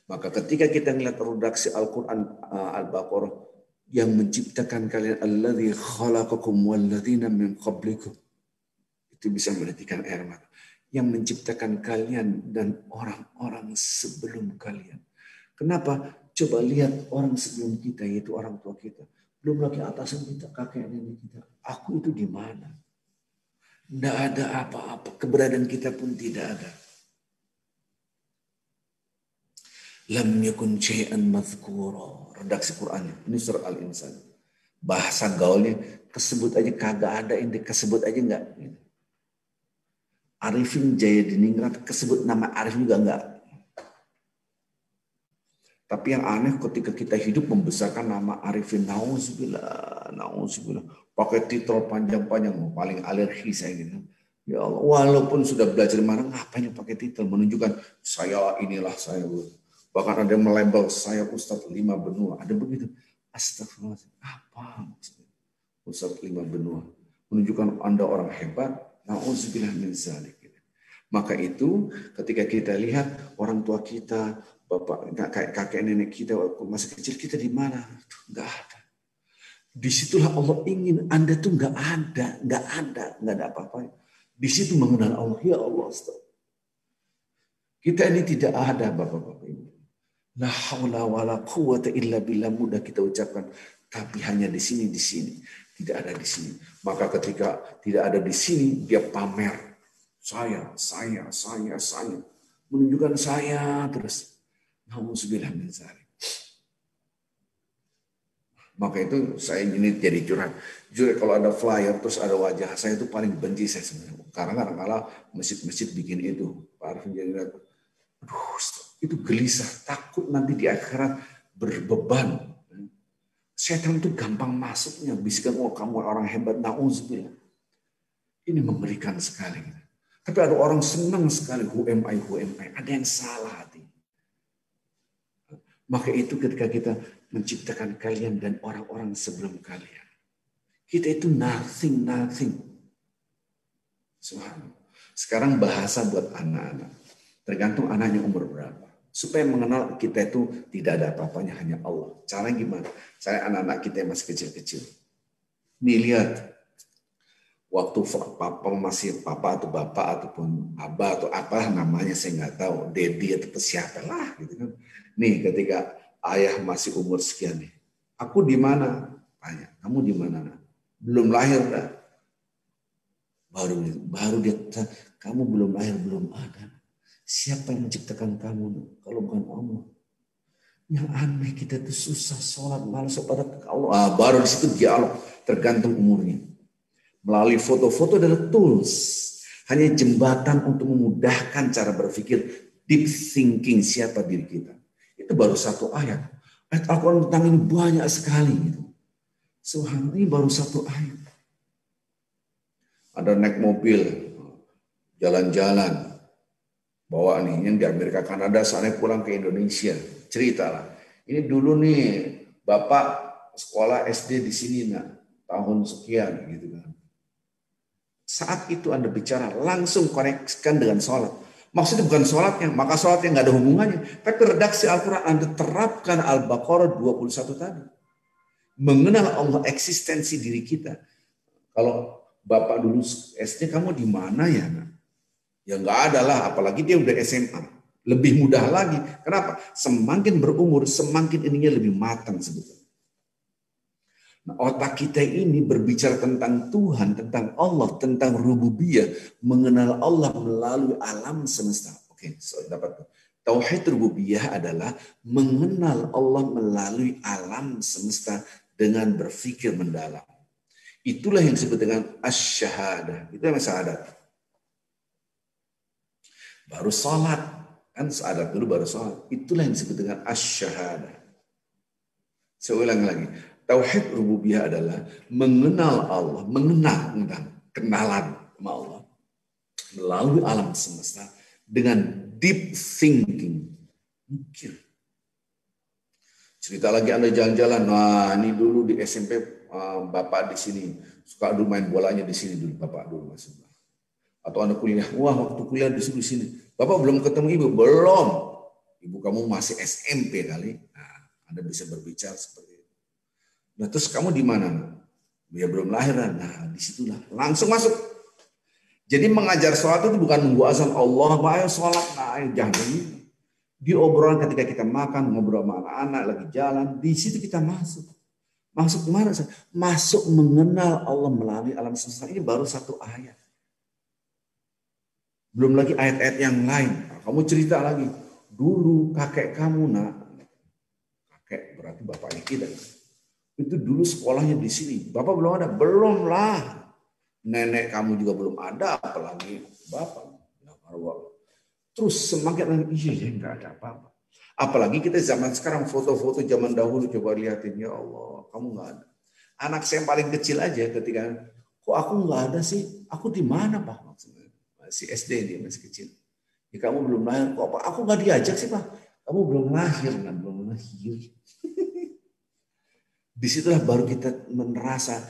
S4: Maka ketika kita melihat redaksi Al-Quran Al-Baqarah yang menciptakan kalian alladzi khalaqakum walladzina min qablikum, itu bisa menitikan air mata. Yang menciptakan kalian dan orang-orang sebelum kalian. Kenapa? Coba lihat orang sebelum kita, yaitu orang tua kita. Belum lagi atasan kita, kakek nenek kita. Aku itu di mana? Tidak ada apa-apa. Keberadaan kita pun tidak ada. Lam yakun syai'an madhkura. Redaksi Qur'annya. Ini surah Al-Insan. Bahasa gaulnya kesebut aja kagak ada, ini kesebut aja enggak. Arifin Jayadiningrat kesebut nama Arif juga enggak. Tapi yang aneh ketika kita hidup membesarkan nama Arifin, nauzubillah. Pakai titel panjang-panjang, paling alergi saya gitu. Ya Allah, walaupun sudah belajar mana, ngapain pakai titel menunjukkan saya inilah saya. Bahkan ada yang melabel saya Ustadz 5 benua. Ada begitu. Astagfirullah. Apa maksudnya? Ustadz 5 benua. Menunjukkan Anda orang hebat. Na'udzubillah min zalik. Maka itu ketika kita lihat orang tua kita, bapak, kakek nenek kita waktu masih kecil, kita di mana? Enggak ada. Disitulah Allah ingin Anda tuh enggak ada apa-apa. Di situ mengenal Allah. Ya Allah, kita ini tidak ada bapak-bapak ini. La haula wala quwwata illa billah, mudah kita ucapkan, tapi hanya di sini, tidak ada di sini. Maka ketika tidak ada di sini, dia pamer. Saya. Menunjukkan saya terus. Nauzubillah min dzalik. Maka itu saya ini jadi curhat. Jujur kalau ada flyer terus ada wajah saya itu paling benci saya sebenarnya. Karena kadang-kadang masjid-masjid bikin itu. Pak Arifin jadi aduh, itu gelisah, takut nanti di akhirat berbeban. Setan itu gampang masuknya, bisikan, oh kamu orang hebat, nauzubillah. Ini mengerikan sekali. Tapi ada orang senang sekali, who am I. Ada yang salah hati. Maka itu ketika kita menciptakan kalian dan orang-orang sebelum kalian. Kita itu nothing. Subhanallah. Sekarang bahasa buat anak-anak. Tergantung anaknya umur berapa. Supaya mengenal kita itu tidak ada apa-apanya, hanya Allah. Cara gimana? Saya anak-anak kita yang masih kecil-kecil. Nih lihat. Waktu papa masih papa atau bapak ataupun abah atau apa namanya saya nggak tahu. Dedi atau siapa lah gitu kan. Nih ketika ayah masih umur sekian nih. Aku di mana? Tanya. Kamu di mana? Belum lahir dah. Baru dia, kamu belum lahir, belum ada. Siapa yang menciptakan kamu? Kalau bukan Allah. Yang aneh kita itu susah sholat, malas pada Allah. Baru di situ dialog, tergantung umurnya. Melalui foto-foto adalah tools. Hanya jembatan untuk memudahkan cara berpikir, deep thinking siapa diri kita. Itu baru satu ayat. Ayat Al-Quran tentang ini banyak sekali. Gitu. Subhanallah, ini baru satu ayat. Ada naik mobil, jalan-jalan. Bawa nih, yang di Amerika, Kanada, sana pulang ke Indonesia. Ceritalah. Ini dulu nih, Bapak sekolah SD di sini, tahun sekian. Gitu kan. Saat itu Anda bicara, langsung koneksikan dengan sholat. Maksudnya bukan sholatnya, maka sholatnya nggak ada hubungannya. Tapi redaksi Al-Quran Anda terapkan Al-Baqarah 21 tadi. Mengenal Allah, eksistensi diri kita. Kalau Bapak dulu SD, kamu di mana ya? Ya nggak ada lah, apalagi dia udah SMA. Lebih mudah lagi. Kenapa? Semakin berumur, semakin ininya lebih matang sebetulnya. Nah, otak kita ini berbicara tentang Tuhan, tentang Allah, tentang rububiyah, mengenal Allah melalui alam semesta. Oke, so dapat. Tauhid rububiyah adalah mengenal Allah melalui alam semesta dengan berpikir mendalam. Itulah yang disebut dengan asy-syahadah. Itu yang syahadat. Baru salat, kan syahadat dulu baru salat. Itulah yang disebut dengan asy-syahadah. Saya ulang lagi. Tauhid rububiyah adalah mengenal Allah, kenalan sama Allah melalui alam semesta dengan deep thinking, mikir. Cerita lagi Anda jalan-jalan, nah ini dulu di SMP Bapak di sini suka dulu main bolanya di sini dulu Bapak dulu masih. Atau Anda kuliah, wah waktu kuliah di sini. Bapak belum ketemu Ibu, belum. Ibu kamu masih SMP kali. Nah, Anda bisa berbicara seperti itu. Nah, terus kamu di mana? Ya belum lahir. Nah, disitulah langsung masuk. Jadi mengajar sholat itu bukan nunggu azan Allah, ayo sholat, nah jangan begitu. Di obrolan ketika kita makan, ngobrol sama anak-anak lagi jalan, di situ kita masuk. Masuk kemana? Masuk mengenal Allah melalui alam semesta. Ini baru satu ayat. Belum lagi ayat-ayat yang lain. Kamu cerita lagi. Dulu kakek kamu, kakek berarti bapaknya kita. Itu dulu sekolahnya di sini. Bapak belum ada? Belum lah. Nenek kamu juga belum ada, apalagi bapak. Terus semakin iya nggak ada apa-apa. Apalagi kita zaman sekarang foto-foto zaman dahulu coba lihatin, ya Allah, kamu nggak ada. Anak saya yang paling kecil aja ketika, kok aku nggak ada sih? Aku di mana Pak? Maksudnya. masih SD dia masih kecil. Ya, kamu belum lahir kok Pak? Aku nggak diajak sih Pak. Kamu belum lahir, belum lahir. Disitulah baru kita merasa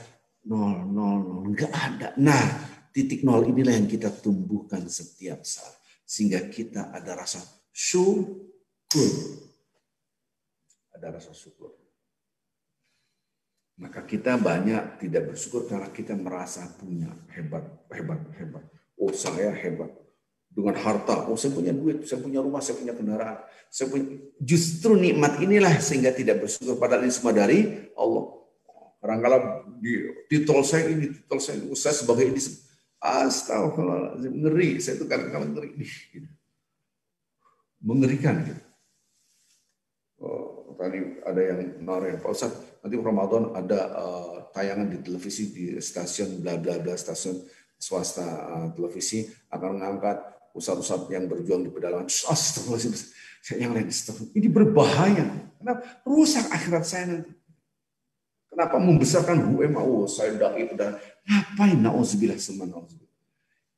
S4: nol, nggak ada. Nah, titik nol inilah yang kita tumbuhkan setiap saat. Sehingga kita ada rasa syukur. Ada rasa syukur. Maka kita banyak tidak bersyukur karena kita merasa punya hebat. Oh saya hebat. Dengan harta, oh saya punya duit, saya punya rumah, saya punya kendaraan. Justru nikmat inilah sehingga tidak bersyukur. Padahal ini semua dari Allah. Kadang-kadang di titel saya ini, saya sebagai ini. Astagfirullahaladzim, ngeri. Saya itu kadang-kadang ngeri. Mengerikan gitu. Tadi ada yang narik, Pak Ustadz, nanti Ramadan ada tayangan di televisi di stasiun bla bla bla, stasiun swasta televisi akan mengangkat ustadz-ustadz yang berjuang di pedalaman. Astagfirullahaladzim, yang lain ini berbahaya. Kenapa? Rusak akhirat saya nanti. Kenapa membesarkan HUMA? Saya dai pedalaman. Ngapain? Nauzubillah semua nauzubillah.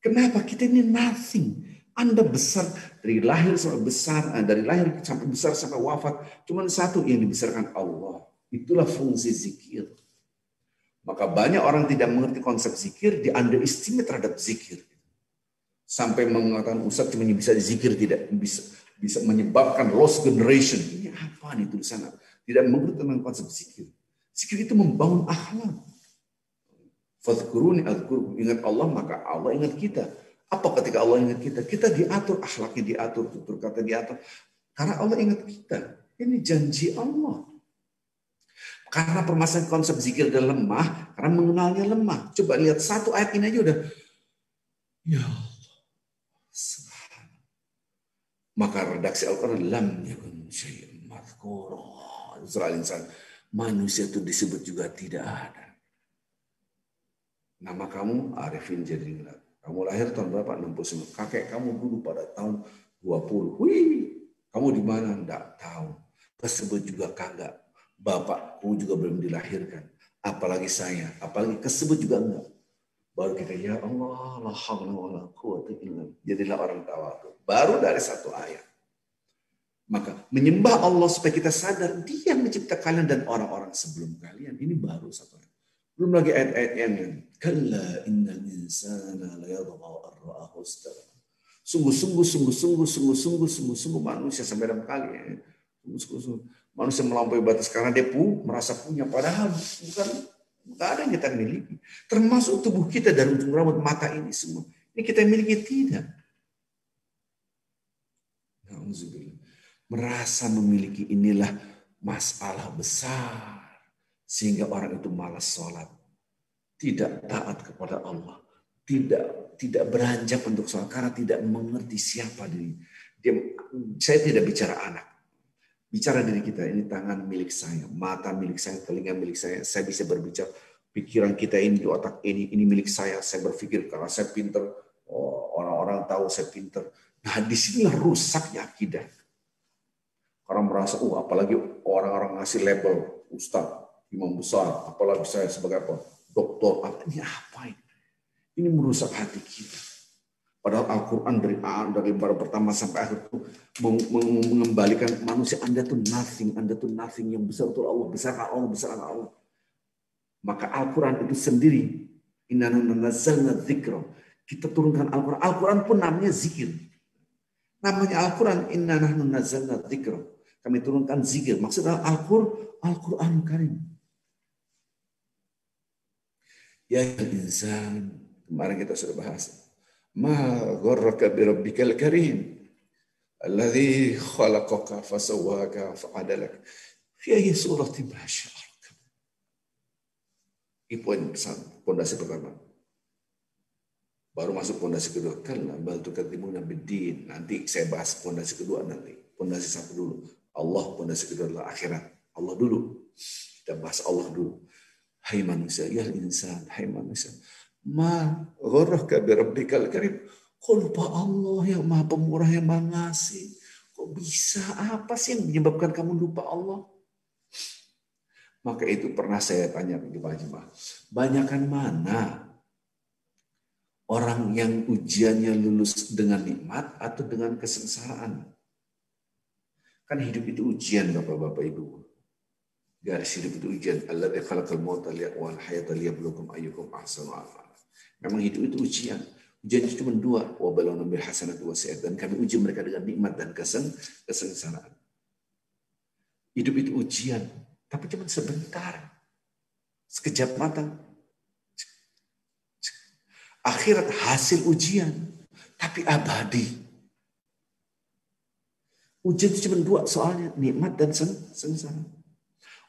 S4: Kenapa kita ini nothing? Anda besar dari lahir sampai besar, dari lahir sampai besar sampai wafat, cuma satu yang dibesarkan Allah. Itulah fungsi zikir. Maka banyak orang tidak mengerti konsep zikir, di underestimate terhadap zikir. Sampai mengatakan Ustaz cuma bisa zikir, tidak bisa menyebabkan lost generation. Ini apa nih tulisan? Tidak mengerti tentang konsep zikir. Zikir itu membangun akhlak. Fadhkuruni adzkurkum. Ingat Allah maka Allah ingat kita. Apa ketika Allah ingat kita? Kita diatur, akhlaknya diatur, tutur kata diatur. Karena Allah ingat kita. Ini janji Allah. Karena permasalahan konsep zikir dan lemah, karena mengenalnya lemah. Coba lihat satu ayat ini aja udah. Ya Allah. Maka redaksi Al-Quran, lam yakun syai'un madhkura. Manusia itu disebut juga tidak ada. Nama kamu Arifin Jadiningrat. Kamu lahir tahun berapa? 69. Kakek kamu dulu pada tahun 20. Wih, kamu di mana? Enggak tahu. Kesebut juga kagak. Bapakku juga belum dilahirkan. Apalagi saya. Apalagi kesebut juga enggak. Baru kita, ya Allah, la haula wala quwwata illa billah. Jadilah orang tawadhu. Baru dari satu ayat. Maka menyembah Allah supaya kita sadar Dia yang mencipta kalian dan orang-orang sebelum kalian. Ini baru satu ayat. Belum lagi ayat-ayat yang kalla innal insana la yadgha ar-ra'ahu istaghna. Sungguh manusia sampai dalam kali. Sungguh. Manusia melampaui batas karena dia merasa punya, padahal bukan ada yang kita miliki. Termasuk tubuh kita dari ujung rambut mata ini semua. Ini kita miliki tidak. Merasa memiliki inilah masalah besar. Sehingga orang itu malas sholat. Tidak taat kepada Allah. Tidak beranjak untuk sholat. Karena tidak mengerti siapa diri. Saya tidak bicara anak. Bicara diri kita. Ini tangan milik saya. Mata milik saya. Telinga milik saya. Saya bisa berbicara. Pikiran kita ini di otak ini milik saya. Saya berpikir karena saya pinter. Orang-orang tahu saya pinter. Nah disinilah rusaknya akidah. Orang merasa, apalagi orang-orang ngasih label. Ustaz. Imam besar, apalagi saya sebagai apa? Doktor, ini apa ini? Ini merusak hati kita. Padahal Al-Quran dari baru pertama sampai akhir itu mengembalikan manusia Anda tuh nothing, yang besar itu Allah, besarkan Allah. Maka Al-Quran itu sendiri, inna nazzalna dzikra. Kita turunkan Al-Quran. Al-Quran pun namanya zikir. Namanya Al-Quran, inna nahnu nazzalna dzikra. Kami turunkan zikir. Maksudnya Al-Quran Karim. Ya insan, kemarin kita sudah bahas. Ma gharraka bi rabbikal karim alladzi khalaqaka fasawwaka fa'adalak fi ayyi suratin ma syaa. Ini poin pondasi pertama. Baru masuk pondasi kedua. Kalla bal tukadzibuna biddin. Nanti saya bahas pondasi kedua nanti. Pondasi satu dulu. Allah, pondasi kedua adalah akhirat. Allah dulu. Kita bahas Allah dulu. Hai manusia, ya insan, hai manusia. Ma gharraka bi rabbikal karim. Kok lupa Allah yang Maha Pemurah, yang Maha Ngasih? Kok bisa? Apa sih yang menyebabkan kamu lupa Allah? Maka itu pernah saya tanya ke jemaah. Banyakan mana Orang yang ujiannya lulus dengan nikmat atau dengan kesengsaraan. Kan hidup itu ujian Bapak-bapak Ibu. Garis hidup itu ujian. Alladzi khalaqal mauta wal hayata liyabluwakum ayyukum ahsanu amala. Memang hidup itu ujian. Ujian itu cuma dua. Wa balawna bil hasanati was-sayyi'ati. Dan kami uji mereka dengan nikmat dan kesengsaraan. Hidup itu ujian, tapi cuma sebentar. Sekejap mata. Akhirat hasil ujian, tapi abadi. Ujian itu cuma dua soalnya, nikmat dan sengsara.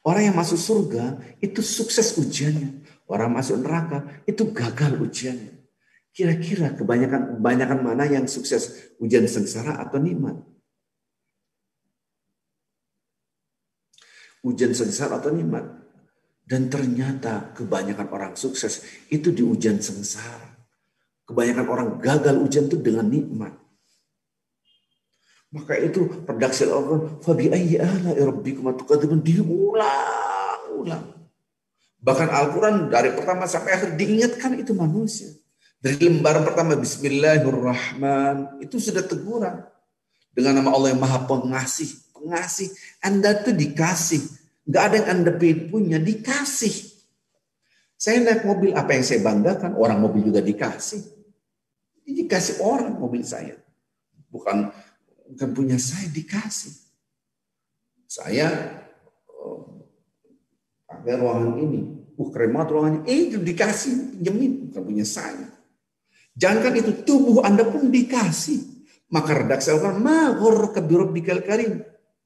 S4: Orang yang masuk surga itu sukses ujiannya. Orang masuk neraka itu gagal ujiannya. Kira-kira kebanyakan mana yang sukses, ujian sengsara atau nikmat? Ujian sengsara atau nikmat? Dan ternyata kebanyakan orang sukses itu di ujian sengsara. Kebanyakan orang gagal ujian itu dengan nikmat. Maka itu redaksi Al-Quran, fabi ayyi ala'i rabbikum tukadzibun, diulang-ulang. Bahkan Al-Quran dari pertama sampai akhir diingatkan itu manusia. Dari lembaran pertama Bismillahirrahmanirrahim itu sudah teguran. Dengan nama Allah yang Maha Pengasih. Pengasih, Anda tuh dikasih. Nggak ada yang Anda punya, dikasih. Saya naik mobil, apa yang saya banggakan? Orang mobil juga dikasih. Dikasih orang mobil saya. Bukan punya saya, dikasih. Saya pakai ruangan ini. Keren banget ruangannya. Itu dikasih, pinjemin. Bukan punya saya. Jangankan itu, tubuh Anda pun dikasih. Maka redaksi Al-Quran, ma ghurraka bi rabbikal karim.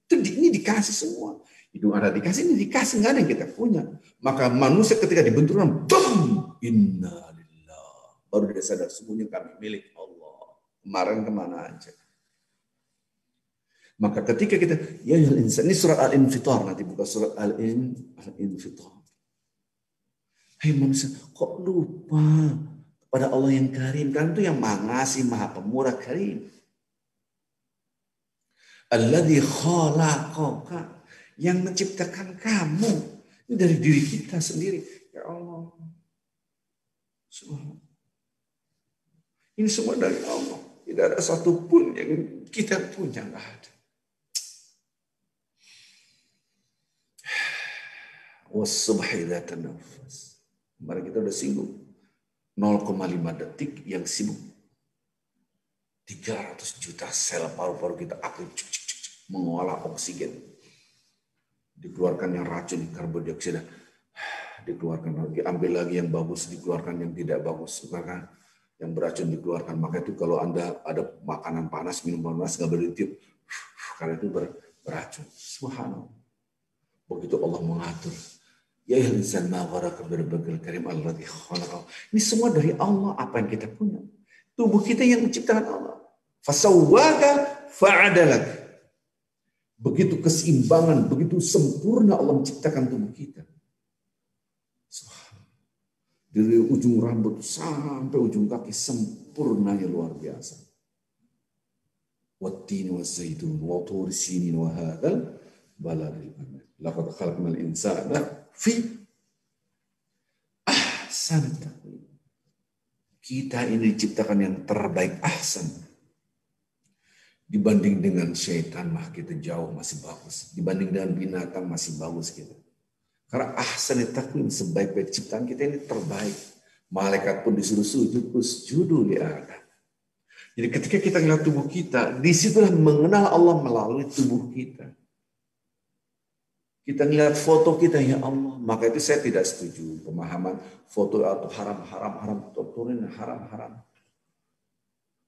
S4: Ini dikasih semua. Hidung ada dikasih, ini dikasih. Nggak ada yang kita punya. Maka manusia ketika dibentur, boom! Inna lillah. Baru dia sadar, semuanya kami milik Allah. Kemarin kemana aja. Maka ketika kita, ya insan, ini surat Al-Infitar, nanti buka surat Al-Infitar. Hai manusia, kok lupa kepada Allah yang karim? Kan itu yang maha ngasih, maha pemurah, karim. Alladzi khalaqaka, yang menciptakan kamu. Ini dari diri kita sendiri. Ya Allah. Subhanallah. Ini semua dari Allah. Tidak ada satupun yang kita punya. Nggak ada. Wassubhi dzatan nafas. Kemarin kita udah singgung. 0,5 detik yang sibuk. 300 juta sel paru-paru kita aktif mengolah oksigen. Dikeluarkan yang racun, karbon dioksida. Dikeluarkan lagi, ambil lagi yang bagus, dikeluarkan yang tidak bagus. Dikeluarkan yang beracun, dikeluarkan. Maka itu kalau Anda ada makanan panas, minum panas, nggak boleh ditiup. Karena itu beracun. Subhanallah. Begitu Allah mengatur. Ya insan ma gharaka bi rabbikal karim alladzi khalaqahu. Ini semua dari Allah, apa yang kita punya. Tubuh kita yang menciptakan Allah. Fasawwaka fa'adalak. Begitu keseimbangan, begitu sempurna Allah menciptakan tubuh kita. Dari ujung rambut sampai ujung kaki sempurnanya luar biasa. Wat-tin was-zaitun wa tur sinin wa hadzal baladil amin. Laqad khalaqnal insana fi ahsani taqwim. Kita ini diciptakan yang terbaik, ahsan. Dibanding dengan syaitan mah kita jauh masih bagus. Dibanding dengan binatang masih bagus kita. Karena ahsan taqwim, sebaik-baik ciptaan kita ini terbaik. Malaikat pun disuruh sujud, usjudu li Adam. Jadi ketika kita melihat tubuh kita, disitulah mengenal Allah melalui tubuh kita. Kita ngelihat foto kita, ya Allah. Maka itu saya tidak setuju pemahaman foto atau haram, turunin haram.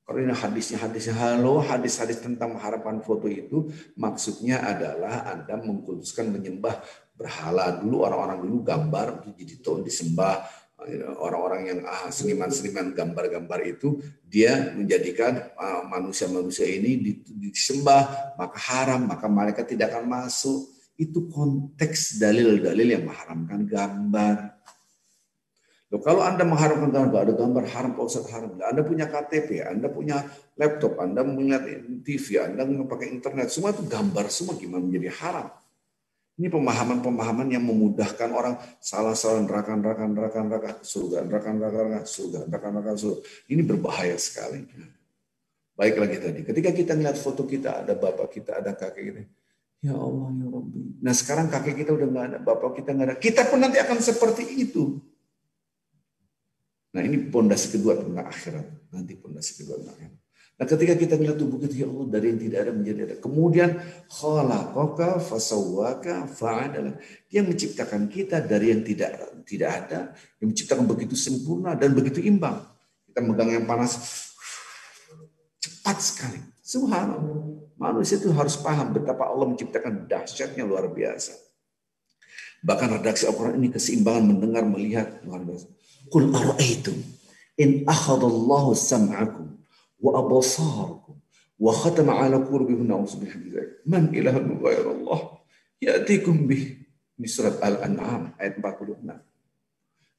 S4: Karena hadisnya halo, hadis-hadis tentang mengharamkan foto itu maksudnya adalah Anda mengkultuskan menyembah berhala. Dulu orang-orang dulu gambar itu jadi tahun disembah. Orang-orang yang seniman-seniman gambar-gambar itu dia menjadikan manusia-manusia ini disembah, maka haram, maka malaikat tidak akan masuk. Itu konteks dalil-dalil yang mengharamkan gambar. Loh, kalau Anda mengharamkan gambar, nggak ada gambar, haram, Pak Ustaz, haram. Anda punya KTP, Anda punya laptop, Anda melihat TV, Anda pakai internet, semua itu gambar, semua gimana menjadi haram? Ini pemahaman-pemahaman yang memudahkan orang salah neraka surga, neraka surga. Ini berbahaya sekali. Baik lagi tadi, ketika kita ngeliat foto kita, ada bapak kita, ada kakek kita. Ya Allah, ya Rabbi. Nah sekarang kakek kita udah nggak ada, bapak kita nggak ada. Kita pun nanti akan seperti itu. Nah ini pondasi kedua tentang akhirat. Nanti pondasi kedua tentang akhirat. Nah ketika kita melihat tubuh kita, ya Allah, dari yang tidak ada menjadi ada. Kemudian khalaqaka fasawwaka fa'adala. Dia menciptakan kita dari yang tidak ada, yang menciptakan begitu sempurna dan begitu imbang. Kita megang yang panas cepat sekali. Subhanallah. Manusia itu harus paham betapa Allah menciptakan dahsyatnya luar biasa. Bahkan redaksi Al-Quran ini keseimbangan mendengar, melihat luar biasa. Qul ara'aytum in akhadallahu sam'akum wa abasarakum wa khatama ala qulubikum na'udzubillahi man ilahun ghairallah ya'tikum bih. Ini surat Al-An'am ayat 46.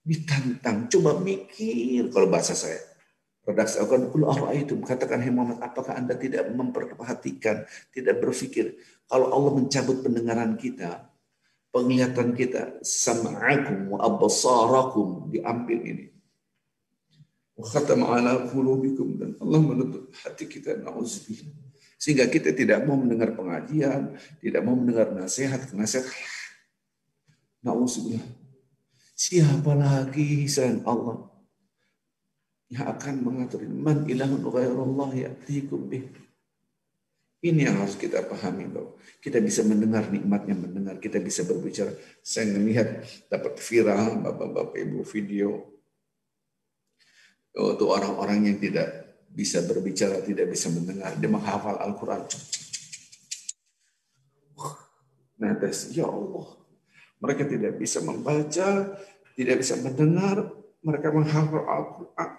S4: Ditantang, coba mikir kalau bahasa saya. Redaksi Al-Quran, qul ara'aytum, katakan hai Muhammad, apakah Anda tidak memperhatikan, tidak berpikir kalau Allah mencabut pendengaran kita, penglihatan kita, sam'akum wa abasarakum, diambil ini. Khatama ala qulubikum, dan Allah menutup hati kita, na'udzubillah. Sehingga kita tidak mau mendengar pengajian, tidak mau mendengar nasihat. Na'udzubillah. Siapa lagi selain Allah yang akan mengatur ini? Man ilahun ghairullah ya'tikum bih. Ini yang harus kita pahami, bahwa kita bisa mendengar nikmatnya mendengar, kita bisa berbicara. Saya melihat dapat viral bapak-bapak ibu video untuk orang-orang yang tidak bisa berbicara, tidak bisa mendengar, dia menghafal Al-Quran. Nah, ya Allah, mereka tidak bisa membaca, tidak bisa mendengar, mereka menghafal Al-Quran.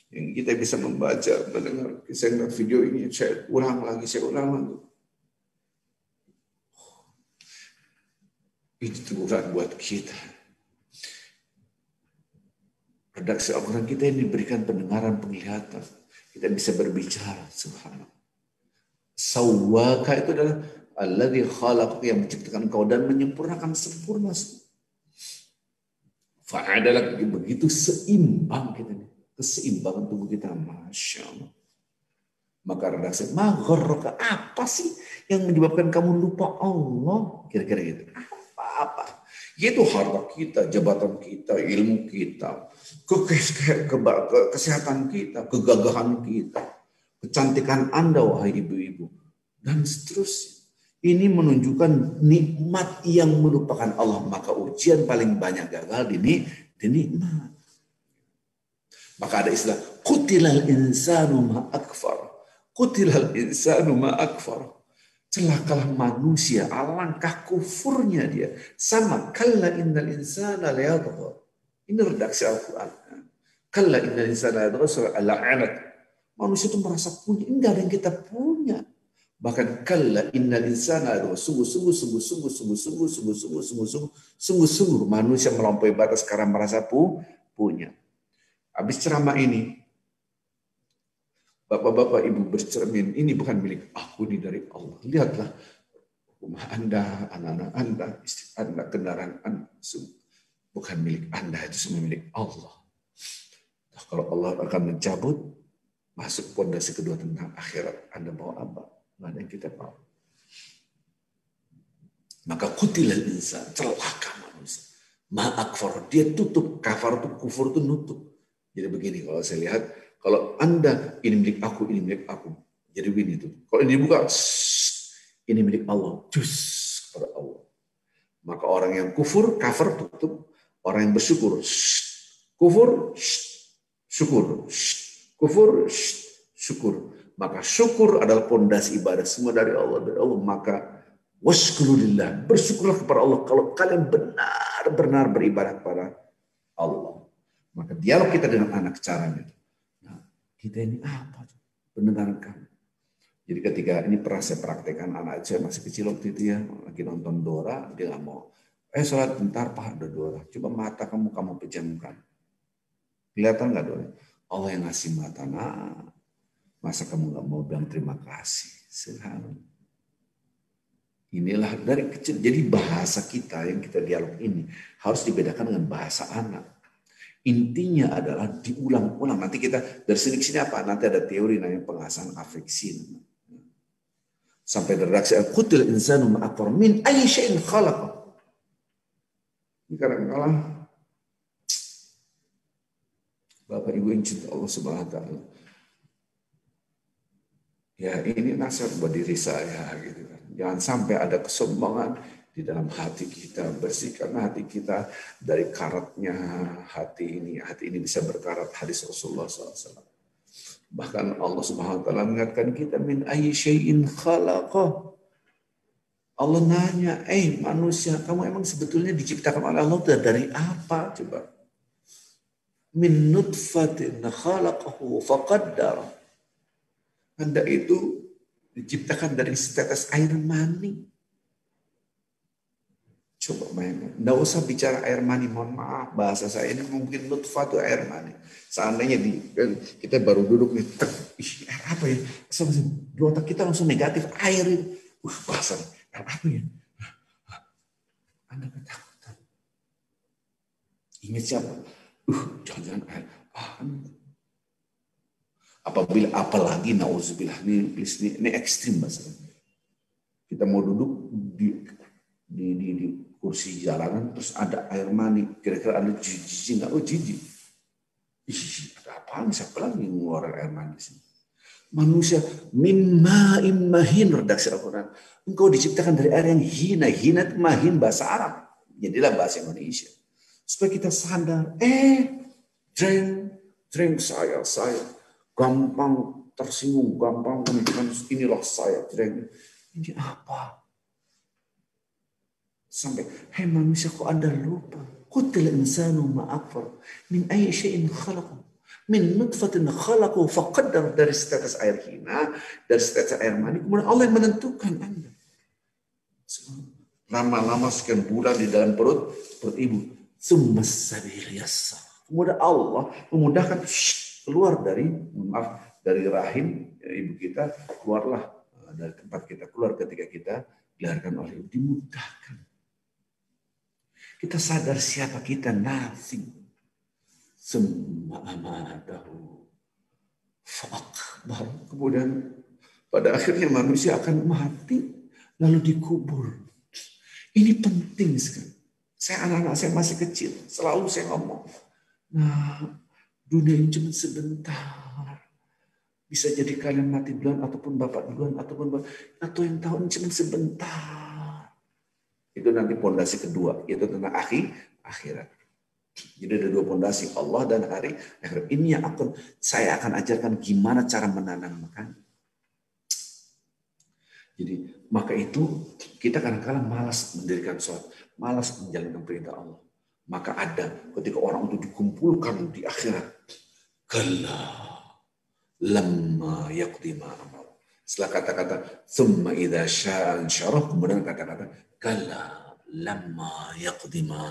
S4: Yang kita bisa membaca, mendengar. Saya lihat video ini, saya ulang lagi. Itu teguran buat kita. Redaksi Al-Quran kita ini diberikan pendengaran, penglihatan. Kita bisa berbicara, subhanallah. Sawwaka itu adalah alladzi khalaq, yang menciptakan kau dan menyempurnakan sempurna. Fa'adalah, begitu seimbang kita nih. Keseimbangan tubuh kita, Masya Allah. Maka redaksi, magharraka, apa sih yang menyebabkan kamu lupa Allah? Kira-kira gitu. Apa? Yaitu harta kita, jabatan kita, ilmu kita, kesehatan kita, kegagahan kita, kecantikan Anda, wahai ibu-ibu, dan seterusnya. Ini menunjukkan nikmat yang melupakan Allah. Maka ujian paling banyak gagal di nikmat. Maka ada istilah, qutilal insanu ma akfar. Qutilal insanu ma akfar. Celakalah manusia, alangkah kufurnya dia. Sama, kalla innal insana layadgha. Ini redaksi Al-Quran. Kalla innal insana layadgha surah Al-A'raf. Manusia itu merasa punya, enggak ada yang kita punya. Bahkan kalla innal insana layadgha, sungguh manusia melampaui batas karena merasa punya. Habis ceramah ini, bapak-bapak, ibu bercermin, ini bukan milik aku, ini dari Allah. Lihatlah rumah Anda, anak-anak Anda, istri Anda, kendaraan Anda. Bukan milik Anda, itu semua milik Allah. Nah, kalau Allah akan mencabut, masuk pondasi kedua tentang akhirat. Anda mau apa? Nggak ada yang kita mau. Maka kutilal insan, celaka manusia. Ma'akfar, dia tutup. Kafar itu, kufur itu nutup. Jadi begini, kalau saya lihat, kalau Anda, ini milik aku, ini milik aku. Jadi begini itu. Kalau ini dibuka, ini milik Allah. Jus kepada Allah. Maka orang yang kufur, kafir tutup. Orang yang bersyukur, kufur, syukur. Kufur, syukur. Maka syukur adalah pondasi ibadah. Semua dari Allah. Maka washkurulillah. Bersyukurlah kepada Allah. Kalau kalian benar-benar beribadah kepada Allah. Maka dialog kita dengan anak caranya. Nah, kita ini apa? Pendengaran kamu. Jadi ketika ini pernah saya praktekkan, anak saya masih kecil waktu itu ya, lagi nonton Dora, dia nggak mau. Sholat bentar, Pak, ada Dora. Coba mata kamu pejamkan. Kelihatan nggak Dora? Allah yang ngasih mata. Nah, masa kamu nggak mau bilang terima kasih? Subhanallah. Inilah dari kecil. Jadi bahasa kita yang kita dialog ini harus dibedakan dengan bahasa anak. Intinya adalah diulang-ulang. Nanti kita dari sini ke sini apa? Nanti ada teori namanya pengasahan afeksi. Sampai redaksi al-qutil insanu ma'akfar min ayyi syai'in khalaqa. Ini kadang-kadang Bapak Ibu yang cinta Allah Subhanahu wa taala. Ya, ini nasihat buat diri saya gitu kan. Jangan sampai ada kesombongan di dalam hati kita. Bersihkan hati kita dari karatnya hati ini. Hati ini bisa berkarat, hadis Rasulullah SAW. Bahkan Allah Subhanahu wa taala mengingatkan kita min ayyi syai'in khalaqa. Allah nanya, manusia, kamu emang sebetulnya diciptakan oleh Allah dari apa? Coba. Min nutfatin khalaqahu faqaddara. Anda itu diciptakan dari setetes air mani. Coba bayangkan. Nggak usah bicara air mani, mohon maaf bahasa saya ini mungkin nutfah itu air mani. Seandainya kita baru duduk nih, air apa ya? Di otak kita langsung negatif, air itu. Bahasa air apa ya? Anda ketakutan. Ingat siapa? Jangan-jangan air. Apabila apalagi nauzubillah ini ekstrim bahasanya. Kita mau duduk di kursi jalanan terus ada air mani, kira-kira ada jijik enggak? Oh jijik. Ada apaan? Siapa lagi ngeluarin air mani di sini? Manusia mimma immahin, redaksi Al-Quran. Engkau diciptakan dari air yang hina. Hina itu mahin bahasa Arab. Jadilah bahasa Indonesia. Supaya kita sadar, drink saya. Gampang tersinggung, gampang menunjukkan inilah saya. Ini apa? Sampai, manusia kok Anda lupa? Qutil insanu ma'akfar. Min ayyi syai'in khalaqa. Min nutfatin khalaqahu faqaddar, dari setetes air hina, dari setetes air mani. Kemudian Allah yang menentukan Anda. Lama-lama sekian bulan di dalam perut ibu. Tsummas sabil yassar. Kemudian Allah memudahkan keluar dari rahim ibu kita, keluarlah dari tempat kita keluar ketika kita dilahirkan oleh ibu, dimudahkan. Kita sadar siapa kita, nothing. Semua amadahu fa'akbar. Kemudian pada akhirnya manusia akan mati lalu dikubur. Ini penting sekali. Anak-anak saya masih kecil, selalu saya ngomong, dunia ini cuma sebentar. Bisa jadi kalian mati duluan ataupun bapak duluan atau yang tahu ini cuma sebentar. Itu nanti pondasi kedua, yaitu tentang akhirat. Jadi ada dua pondasi, Allah dan hari akhirat. Ini yang saya akan ajarkan gimana cara menanamkan. Jadi maka itu kita kadang-kadang malas mendirikan sholat, malas menjalankan perintah Allah. Maka ada ketika orang itu dikumpulkan di akhirat. Kalla lamma yaqdi ma amar. Setelah kata-kata thumma idza syaa'a ansyarah, kemudian kata-kata kalla lamma yaqdi ma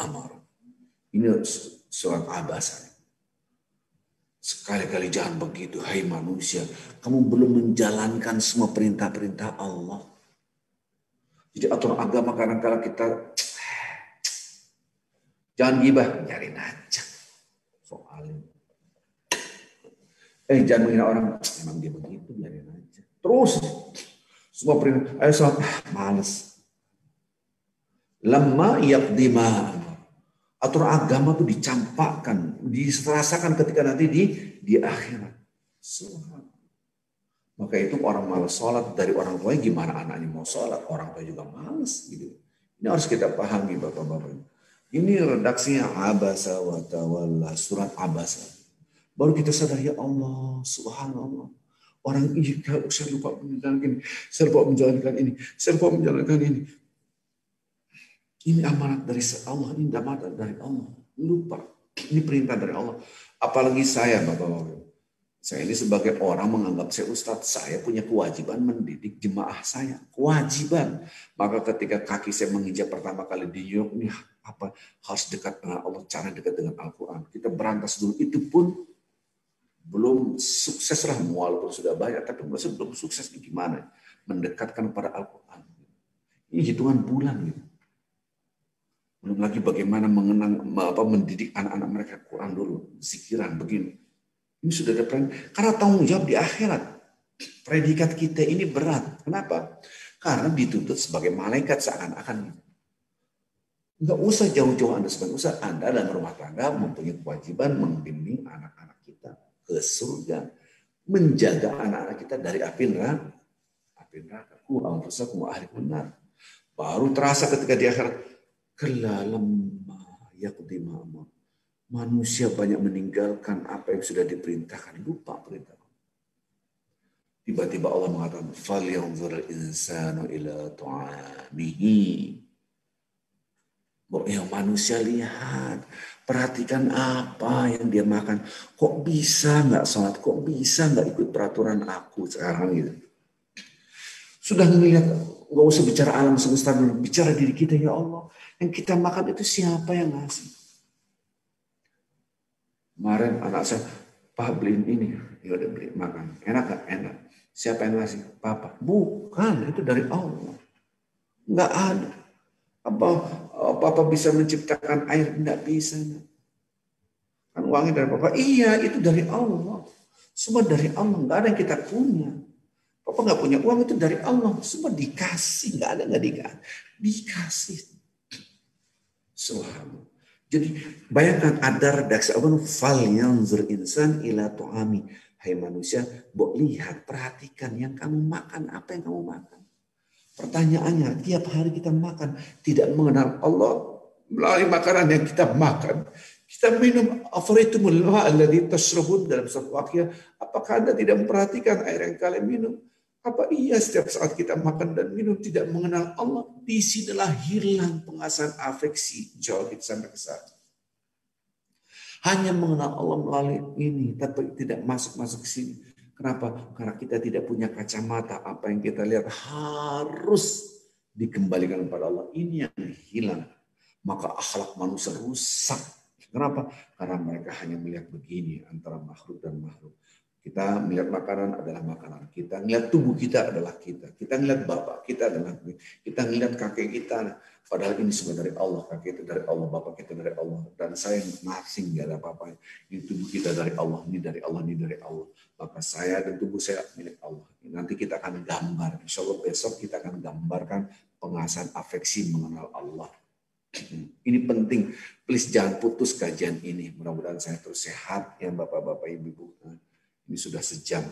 S4: amar. Ini surat Abasa. Sekali-kali jangan begitu, hai manusia. Kamu belum menjalankan semua perintah-perintah Allah. Jadi aturan agama kadang-kadang kita jangan gibah, biarin aja. Soalnya. Jangan menghina orang, emang dia begitu, biarin aja. Terus, semua perintah, ayo sholat, males. Lamma yaqdima. Aturan agama itu dicampakkan, dirasakan ketika nanti di akhirat. Maka itu orang malas sholat, dari orang tuanya gimana anaknya mau sholat, orang tua juga malas. Gitu. Ini harus kita pahami Bapak-Bapak. Ini redaksinya Abasa wa Tawalla, surat Abasa. Baru kita sadar, ya Allah, subhanallah. Orang ini, saya lupa menjalankan ini, saya lupa menjalankan ini. Ini amanat dari Allah, ini amanat dari Allah. Lupa, ini perintah dari Allah. Apalagi saya, Bapak-Bapak. Saya ini sebagai orang menganggap saya ustadz, saya punya kewajiban mendidik jemaah saya. Kewajiban. Maka ketika kaki saya menginjak pertama kali di New York, ini apa? Harus dekat dengan Allah, cara dekat dengan Al-Quran. Kita berantas dulu, itu pun belum sukses lah, walaupun sudah banyak, tapi belum sukses gimana? Mendekatkan pada Al-Quran. Ini hitungan bulan gitu. Belum lagi bagaimana mendidik anak-anak mereka Quran dulu, zikiran begini. Ini sudah ada karena tanggung jawab di akhirat. Predikat kita ini berat. Kenapa? Karena dituntut sebagai malaikat seakan-akan. Enggak usah jauh-jauh Anda sebagai usaha. Anda dalam rumah tangga mempunyai kewajiban membimbing anak-anak kita ke surga. Menjaga anak-anak kita dari api neraka. Api neraka. Anfusakum wa ahlikum nar. Baru terasa ketika di akhirat. Kelalemah yaqdima amr. Manusia banyak meninggalkan apa yang sudah diperintahkan, lupa perintah. Tiba-tiba Allah mengatakan, "Falyanzur insanu ila ta'amihi." Yang manusia lihat, perhatikan apa yang dia makan. Kok bisa nggak sholat? Kok bisa nggak ikut peraturan aku sekarang gitu? Sudah ngelihat, nggak usah bicara alam semesta dulu, bicara diri kita, ya Allah. Yang kita makan itu siapa yang ngasih? Kemarin anak saya, Pak beliin ini, ya udah beli makan. Enak gak? Enak. Siapa yang ngasih? Papa. Bukan, itu dari Allah. Nggak ada. Apa Papa bisa menciptakan air? Nggak bisa. Kan uangnya dari Papa. Iya, itu dari Allah. Semua dari Allah. Nggak ada yang kita punya. Papa nggak punya uang, itu dari Allah. Semua dikasih. Nggak ada nggak dikasih. Subhanallah. Jadi bayangkan ada redaksi apa? Fal yanzur insan ila tu'ami. Hai manusia, lihat, perhatikan yang kamu makan, apa yang kamu makan. Pertanyaannya, tiap hari kita makan tidak mengenal Allah melalui makanan yang kita makan. Kita minum afaritumul ma'a alladzi tashrabun dalam surat Waqiah. Apakah Anda tidak memperhatikan air yang kalian minum? Apa iya setiap saat kita makan dan minum tidak mengenal Allah? Di sinilah hilang pengasahan afeksi jauh kita sampai ke sana. Hanya mengenal Allah melalui ini, tapi tidak masuk ke sini. Kenapa? Karena kita tidak punya kacamata. Apa yang kita lihat harus dikembalikan kepada Allah. Ini yang hilang. Maka akhlak manusia rusak. Kenapa? Karena mereka hanya melihat begini antara makhluk dan makhluk. Kita melihat makanan adalah makanan. Kita melihat tubuh kita adalah kita. Kita melihat bapak kita adalah kita melihat kakek kita. Padahal ini semua dari Allah. Kakek itu dari Allah, bapak kita dari Allah. Dan saya masing nggak ada apa-apa. Ini tubuh kita dari Allah, ini dari Allah, ini dari Allah. Maka saya dan tubuh saya milik Allah. Nanti kita akan gambar. Insya Allah besok kita akan gambarkan pengasahan afeksi mengenal Allah. Ini penting. Please jangan putus kajian ini. Mudah-mudahan saya terus sehat ya bapak-bapak ibu-ibu. Ini sudah sejam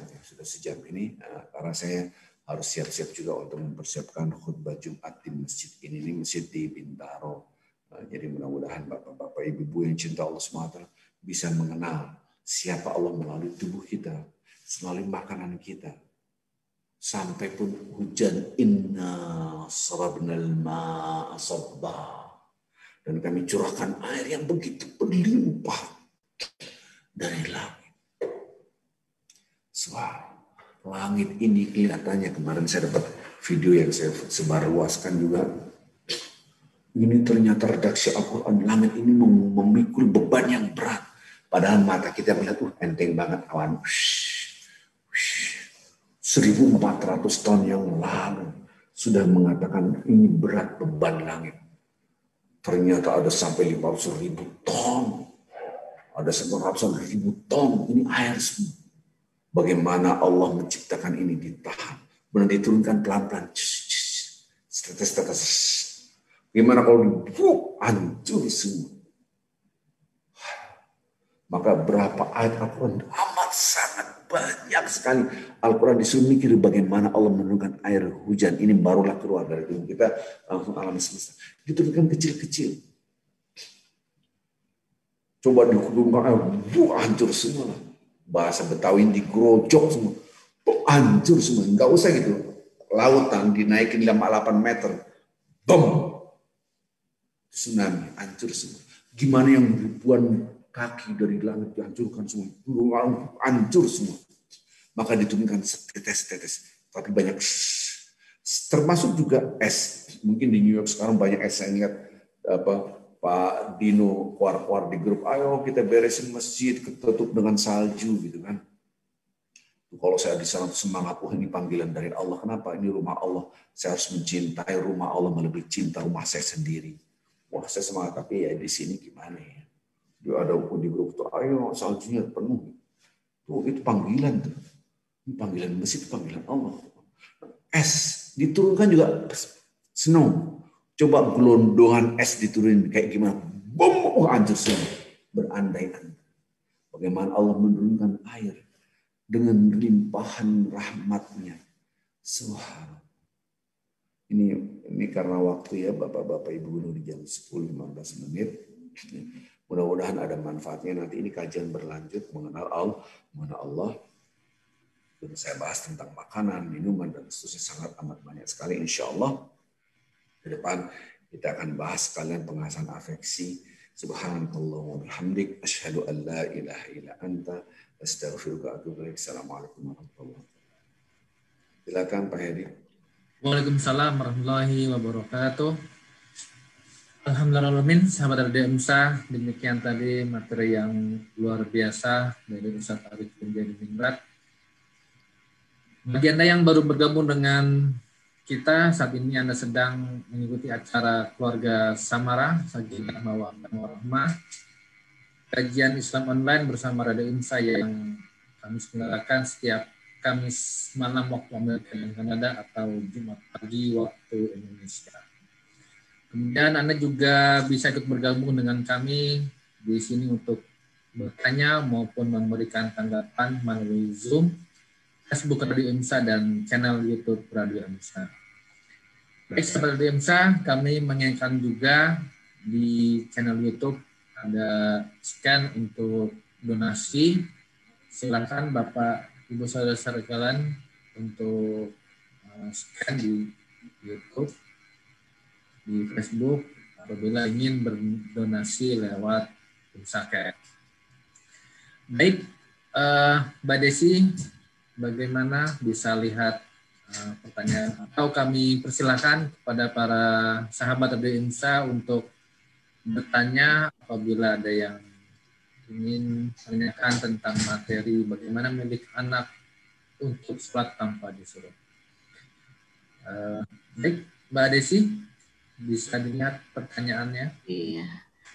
S4: ini karena saya harus siap-siap juga untuk mempersiapkan khutbah Jumat di masjid ini. Ini masjid di Bintaro. Jadi mudah-mudahan bapak-bapak ibu-ibu yang cinta Allah SWT bisa mengenal siapa Allah melalui tubuh kita, melalui makanan kita. Sampai pun hujan, inna sarabnal ma'a sabba. Dan kami curahkan air yang begitu berlimpah dari langit. Langit ini kelihatannya, kemarin saya dapat video yang saya sebarluaskan juga. Ini ternyata redaksi Al-Quran, langit ini memikul beban yang berat. Padahal mata kita melihat, enteng banget awan. 1400 tahun yang lalu sudah mengatakan ini berat beban langit. Ternyata ada sampai 500.000 ton. Ada 100.000 ton. Ini air semua. Bagaimana Allah menciptakan ini ditahan. Benar diturunkan pelan-pelan. Tetes. Gimana kalau hancur semua. Maka berapa ayat Al-Quran amat sangat banyak sekali. Al-Quran disuruh mikir bagaimana Allah menurunkan air hujan. Ini barulah keluar dari tubuh kita langsung alam semesta. Diturunkan kecil-kecil. Coba dikurungkan air, hancur semua. Bahasa Betawi digerojok semua. Hancur semua. Enggak usah gitu. Lautan dinaikin 8 meter. Bom. Tsunami. Hancur semua. Gimana yang ribuan kaki dari langit dihancurkan semua. Hancur semua. Maka diturunkan setetes-tetes. Tapi banyak. Termasuk juga es. Mungkin di New York sekarang banyak es. Saya lihat Pak Dino keluar di grup, ayo kita beresin masjid, ketutup dengan salju gitu kan. Kalau saya di sana semangat, ini panggilan dari Allah. Kenapa? Ini rumah Allah. Saya harus mencintai rumah Allah melebihi cinta rumah saya sendiri. Wah, saya semangat, tapi ya di sini gimana ya? Dia ada di grup tuh, ayo saljunya penuh. Tuh itu panggilan tuh. Ini panggilan masjid, panggilan Allah. Es diturunkan juga snow. Coba gelondongan es diturunin kayak gimana? Bom, hancur semua. Berandai-andai. Bagaimana Allah menurunkan air dengan limpahan rahmatnya. Subhanallah. Ini karena waktu ya, Bapak-bapak Ibu Guru di jam 10.15 menit. Mudah-mudahan ada manfaatnya. Nanti ini kajian berlanjut mengenal Allah. Dan saya bahas tentang makanan, minuman, dan seterusnya sangat amat banyak sekali. Insya Allah ke depan kita akan bahas sekalian pengasahan afeksi. Subhanallah wa bihamdik asyhadu an la ilaha illa anta astaghfiruka wa atubu ilaik. Assalamualaikum warahmatullahi wabarakatuh. Silakan Pak Hedi.
S2: Waalaikumsalam warahmatullahi wabarakatuh. Alhamdulillah, sahabat Radio Unsa, demikian tadi materi yang luar biasa dari Ustaz Arif bin Ningrat. Bagi Anda yang baru bergabung dengan kita, saat ini Anda sedang mengikuti acara Keluarga Samara, Sakinah Mawaddah Warahmah, kajian Islam online bersama Radio Unsa yang kami selenggarakan setiap Kamis malam waktu Amerika dan Kanada atau Jumat pagi waktu Indonesia. Kemudian Anda juga bisa ikut bergabung dengan kami di sini untuk bertanya maupun memberikan tanggapan melalui Zoom, Facebook Radio Unsa, dan channel YouTube Radio Unsa. Baik, sahabat Radio Unsa, kami mengingatkan juga di channel YouTube ada scan untuk donasi. Silakan Bapak Ibu saudara-saudara sekalian untuk scan di YouTube, di Facebook apabila ingin berdonasi lewat Unsa-Care. Baik, Mbak Desi, bagaimana bisa lihat pertanyaan, atau kami persilakan kepada para sahabat Radio Unsa untuk bertanya apabila ada yang ingin menanyakan tentang materi bagaimana mendidik anak untuk sholat tanpa disuruh. Baik, Mbak Desi, bisa dilihat pertanyaannya?
S3: Iya,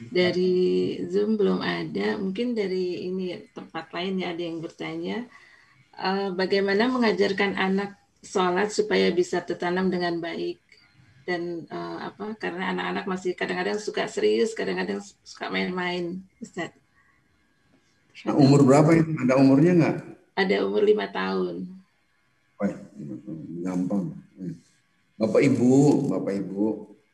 S3: dari Zoom belum ada, mungkin dari ini tempat lain ya ada yang bertanya. Bagaimana mengajarkan anak sholat supaya bisa tertanam dengan baik, dan karena anak-anak masih kadang-kadang suka serius, kadang-kadang suka main-main, Ustaz.
S4: Nah, umur berapa ini? Ada umurnya nggak?
S3: Ada umur 5 tahun.
S4: Wah, gampang. Bapak Ibu,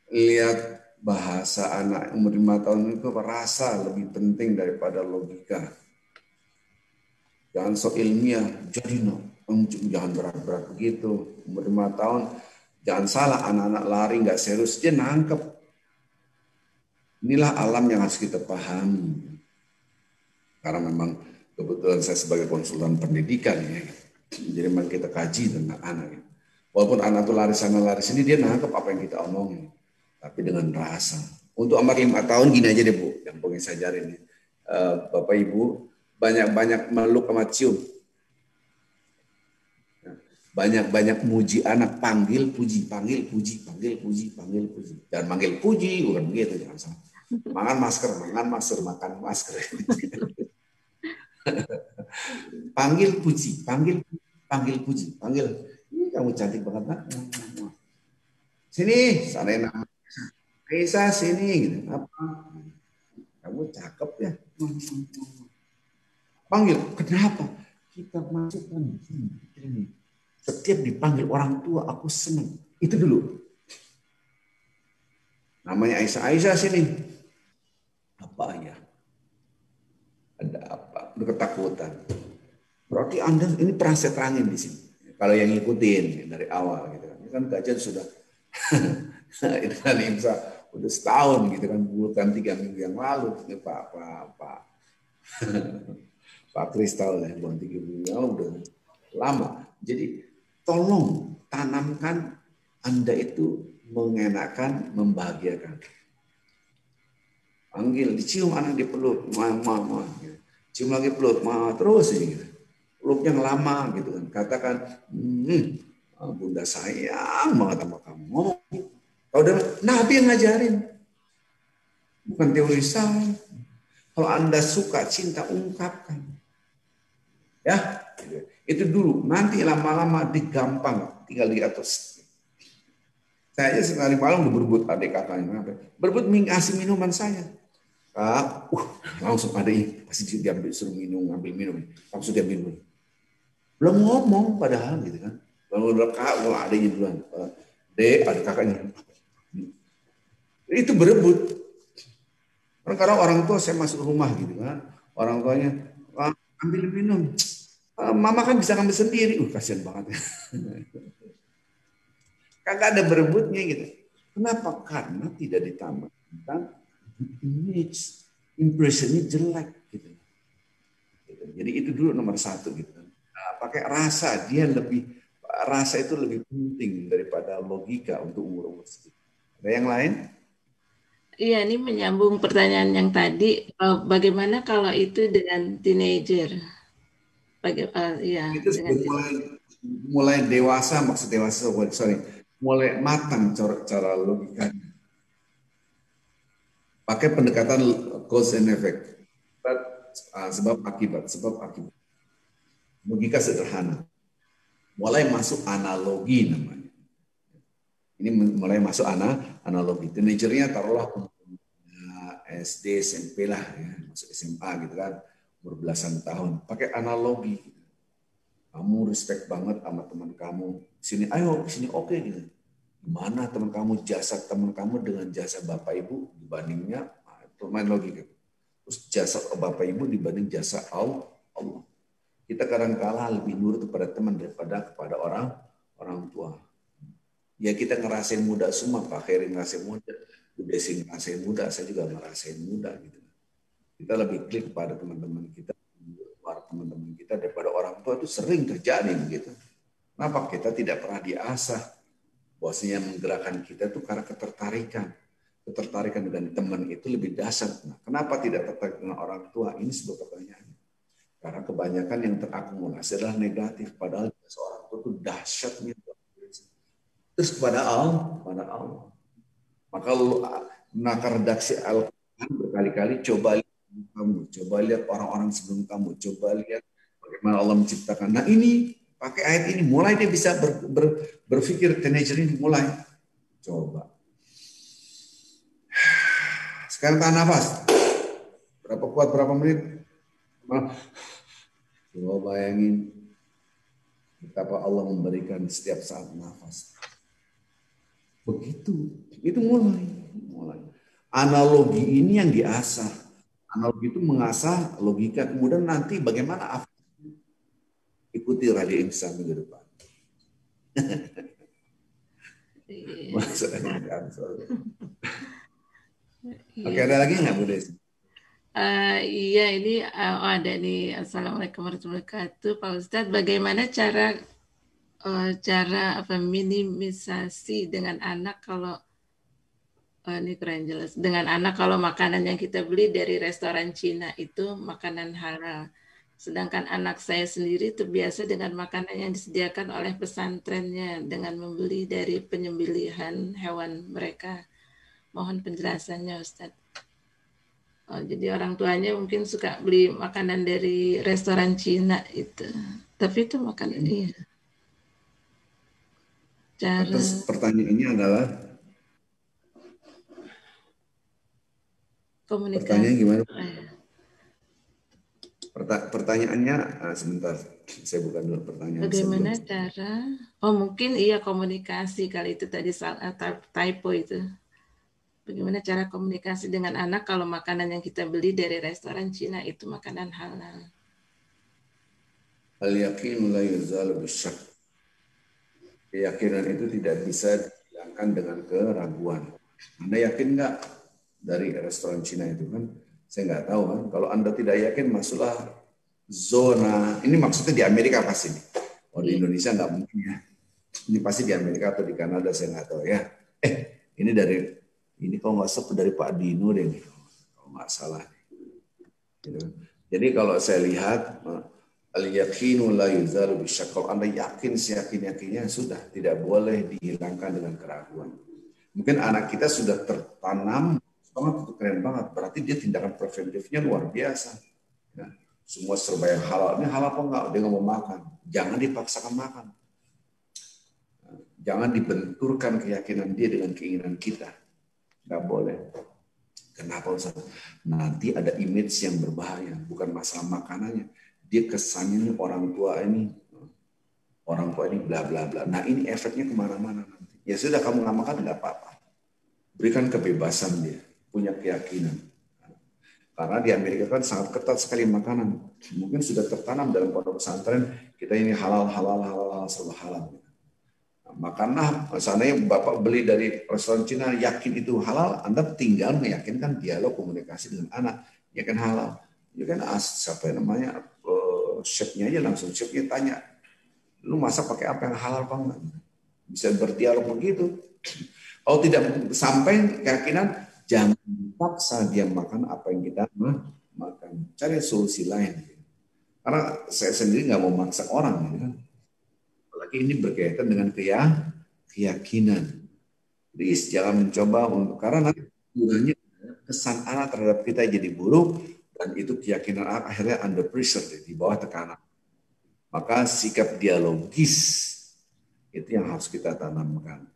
S4: lihat bahasa anak umur 5 tahun itu rasa lebih penting daripada logika. Jangan sok ilmiah, jangan berat-berat begitu. Umur 5 tahun, jangan salah, anak-anak lari nggak serius, dia nangkep. Inilah alam yang harus kita pahami. Karena memang kebetulan saya sebagai konsultan pendidikan, ya, jadi memang kita kaji tentang anak. Ya. Walaupun anak itu lari sana lari sini, dia nangkep apa yang kita omongin, tapi dengan rasa. Untuk anak 5 tahun gini aja deh Bu, yang pengen saya ajarin. Bapak Ibu, banyak-banyak meluk sama cium. Banyak-banyak muji anak, panggil puji, panggil puji, panggil puji, panggil puji. Jangan panggil puji, bukan begitu, jangan salah. Makan masker, makan masker. Panggil puji, panggil puji, panggil. Ini kamu cantik banget, nak. Sini, sana nama. Risa sini, gitu. Apa? Kamu cakep ya. Panggil, kenapa? Kita masukkan ini. Setiap dipanggil orang tua, aku senang. Itu dulu. Namanya Aisyah. Aisyah sini. Apa ya? Ada apa? Udah ketakutan. Berarti Anda ini pernah saya terangin di sini. Kalau yang ngikutin dari awal gitu kan. Ini kan kajian sudah itu kan Imsa udah setahun gitu kan, bukan 3 minggu yang lalu. Ini Pak Kristal ya, bukan 3 minggu yang lalu, udah lama. Jadi tolong tanamkan Anda itu mengenakan, membahagiakan. Panggil, dicium anak di peluk, mama, cium lagi peluk, mama, terus aja gitu. peluk yang lama gitu kan. Katakan, bunda sayang banget sama kamu. Ngomong. Kalau Nabi yang ngajarin, bukan teori saya. Kalau Anda suka cinta, ungkapkan. Ya, itu dulu. Nanti lama-lama digampang, tinggal di atas. Saya aja sekali malam berebut adik kakaknya. Berebut ngasih minuman saya. Kak, langsung adiknya pasti diambil, suruh minum, ambil minum. Langsung diambil minum. Belum ngomong padahal gitu kan. Kalau udah kak, adiknya duluan. Dek, adik kakaknya. Itu berebut. Karena orang tua saya masuk rumah gitu kan. Orang tuanya, ambil minum. Mama kan bisa ngambil sendiri. Kasihan banget. Kagak ada berebutnya gitu. Kenapa? Karena tidak ditambah tentang image, impressionnya jelek gitu. Jadi itu dulu nomor satu gitu. Nah, pakai rasa, rasa itu lebih penting daripada logika untuk umur segitu. Ada yang lain?
S3: Iya, ini menyambung pertanyaan yang tadi. Bagaimana kalau itu dengan teenager?
S4: Itu mulai dewasa, maksud dewasa, mulai matang cara logikanya. Pakai pendekatan cause and effect. Sebab akibat. Logika sederhana. Mulai masuk analogi namanya. Ini mulai masuk analogi. Teenagernya taruhlah SD, SMP lah, ya, masuk SMA gitu kan, berbelasan tahun. Pakai analogi. Kamu respect banget sama teman kamu. Sini, ayo sini, oke gitu. Gimana teman kamu, jasa teman kamu dengan jasa bapak ibu dibandingnya, main logika. Terus jasa bapak ibu dibanding jasa Allah. Kita kadang-kala lebih nurut kepada teman daripada kepada orang tua. Ya kita ngerasain muda semua, Pak Heri ngerasain muda, Bu Desi ngerasain muda, saya juga ngerasain muda gitu. Kita lebih klik pada teman-teman kita, teman-teman kita daripada orang tua. Itu sering terjadi begitu. Kenapa? Kita tidak pernah diasah. Bahwasanya menggerakkan kita itu karena ketertarikan dengan teman itu lebih dasar. Nah, kenapa tidak tertarik dengan orang tua? Ini sebuah pertanyaan. Karena kebanyakan yang terakumulasi adalah negatif. Padahal seorang tua itu dahsyatnya. Terus kepada Allah. Maka nakar redaksi Al-Quran berkali-kali coba lihat orang-orang sebelum kamu, coba lihat bagaimana Allah menciptakan. Nah ini pakai ayat ini, mulai dia bisa berpikir, teenager ini mulai. Coba. Sekarang tahan nafas. Berapa kuat, berapa menit? Coba bayangin betapa Allah memberikan setiap saat nafas. Begitu, itu mulai. Analogi ini yang diasah. Analogi itu mengasah logika. Kemudian nanti bagaimana ikuti Radio Imsa minggu depan. Oke, ada lagi nggak Bu Desi?
S3: Iya, ini ada nih. Assalamualaikum warahmatullahi wabarakatuh, Pak Ustadz. Bagaimana cara minimisasi dengan anak kalau ini kurang jelas. Dengan anak kalau makanan yang kita beli dari restoran Cina itu makanan halal. Sedangkan anak saya sendiri terbiasa dengan makanan yang disediakan oleh pesantrennya dengan membeli dari penyembelihan hewan mereka. Mohon penjelasannya, Ustadz. Jadi orang tuanya mungkin suka beli makanan dari restoran Cina itu. Tapi itu makanan iya.
S4: Terus pertanyaannya adalah
S3: komunikasi.
S4: Pertanyaan gimana? Pertanyaannya sebentar, saya buka dulu pertanyaan.
S3: Bagaimana cara? Mungkin iya komunikasi kali itu tadi salah typo itu. Bagaimana cara komunikasi dengan anak kalau makanan yang kita beli dari restoran Cina itu makanan halal?
S4: Al-yaqin la yuzalu bisyak. Keyakinan itu tidak bisa dihilangkan dengan keraguan. Anda yakin nggak dari restoran Cina itu kan? Saya nggak tahu kan. Kalau Anda tidak yakin, masuklah zona. Ini maksudnya di Amerika pasti. Di Indonesia nggak mungkin ya. Ini pasti di Amerika atau di Kanada, saya nggak tahu ya. Ini kalau nggak salah dari Pak Dino deh, kalau nggak salah. Jadi kalau saya lihat Al-yaqinu la yuzalu bisyak. Kalau Anda yakin seyakin-yakinnya, sudah tidak boleh dihilangkan dengan keraguan. Mungkin anak kita sudah tertanam banget, itu keren banget. Berarti dia tindakan preventifnya luar biasa. Ya. Semua serba yang halal. Ini halal apa enggak? Dia nggak mau makan. Jangan dipaksakan makan. Jangan dibenturkan keyakinan dia dengan keinginan kita. Nggak boleh. Kenapa Ustaz? Nanti ada image yang berbahaya. Bukan masalah makanannya. Dia kesannya orang tua ini bla bla bla. Nah ini efeknya kemana-mana nanti. Ya sudah, kamu nggak makan nggak apa-apa. Berikan kebebasan dia, punya keyakinan. Karena di Amerika kan sangat ketat sekali makanan. Mungkin sudah tertanam dalam pondok pesantren kita ini halal serba halal. Nah, makanlah, seandainya Bapak beli dari restoran Cina yakin itu halal, Anda tinggal meyakinkan dialog komunikasi dengan anak, ya kan halal. Ya kan siapa namanya chefnya aja langsung, chefnya tanya, lu masak pakai apa yang halal apa enggak? Bisa berdialog begitu. Kalau tidak sampai keyakinan, jangan dipaksa dia makan apa yang kita makan. Cari solusi lain. Karena saya sendiri nggak mau maksa orang. Ya. Apalagi ini berkaitan dengan keyakinan. Please jangan mencoba untuk, karena nanti kesan anak terhadap kita jadi buruk, dan itu keyakinan anak akhirnya under pressure, di bawah tekanan. Maka sikap dialogis itu yang harus kita tanamkan.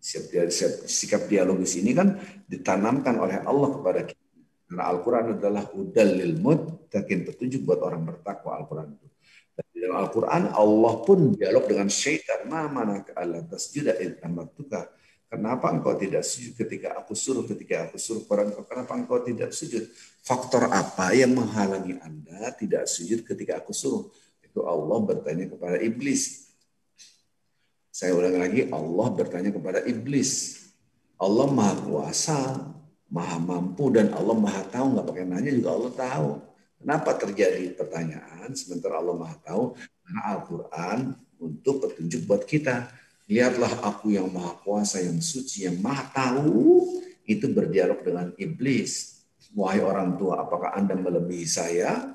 S4: Sikap dialogis ini kan ditanamkan oleh Allah kepada kita. Karena Al-Quran adalah hudal lil muttaqin, petunjuk buat orang bertakwa. Al-Quran itu. Dan di dalam Al-Quran Allah pun dialog dengan syaitan. Ma manaka alla tasjuda id amartuka. Kenapa engkau tidak sujud ketika aku suruh? Kenapa engkau tidak sujud? Faktor apa yang menghalangi Anda tidak sujud ketika aku suruh? Itu Allah bertanya kepada iblis. Saya ulang lagi, Allah bertanya kepada iblis. Allah maha kuasa, maha mampu, dan Allah maha tahu. Nggak pakai nanya juga Allah tahu. Kenapa terjadi pertanyaan sementara Allah maha tahu? Karena Al-Quran untuk petunjuk buat kita. Lihatlah aku yang maha kuasa, yang suci, yang maha tahu. Itu berdialog dengan iblis. Wahai orang tua, apakah Anda melebihi saya?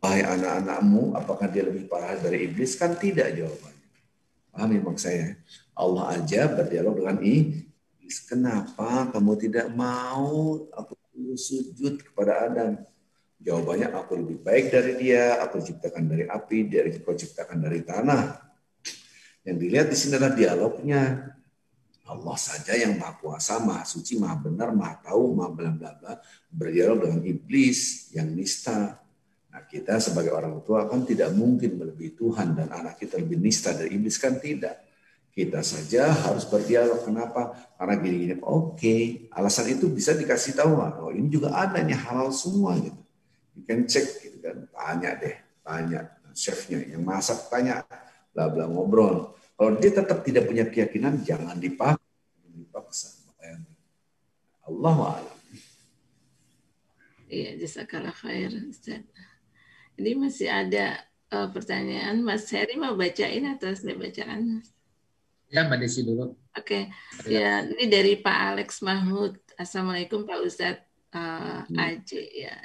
S4: Wahai anak-anakmu, apakah dia lebih parah dari iblis? Kan tidak jawabannya. Paham ya maksud saya? Allah aja berdialog dengan iblis. Kenapa kamu tidak mau aku sujud kepada Adam? Jawabannya, aku lebih baik dari dia, aku ciptakan dari api, kau ciptakan dari tanah. Yang dilihat di sini adalah dialognya. Allah saja yang maha kuasa, maha suci, maha benar, maha tahu, maha bla bla bla, berdialog dengan iblis yang nista. Nah, kita sebagai orang tua kan tidak mungkin melebihi Tuhan dan anak kita lebih nista dari iblis, kan tidak. Kita saja harus berdialog. Kenapa? Karena gini-gini. Oke, alasan itu bisa dikasih tahu. Oh, ini juga ada nih halal semua gitu. You can check gitu kan. Tanya chefnya yang masak, tanya, bla bla, ngobrol. Kalau dia tetap tidak punya keyakinan, jangan dipaksa. Allahu a'lam.
S3: Iya, jazakallah khair, Ustaz. Ini masih ada pertanyaan. Mas Heri mau bacain atau saya bacakan?
S2: Ya, Mbak Desi dulu.
S3: Oke. Ya, ini dari Pak Alex Mahmud. Assalamualaikum Pak Ustadz Aceh. Ya.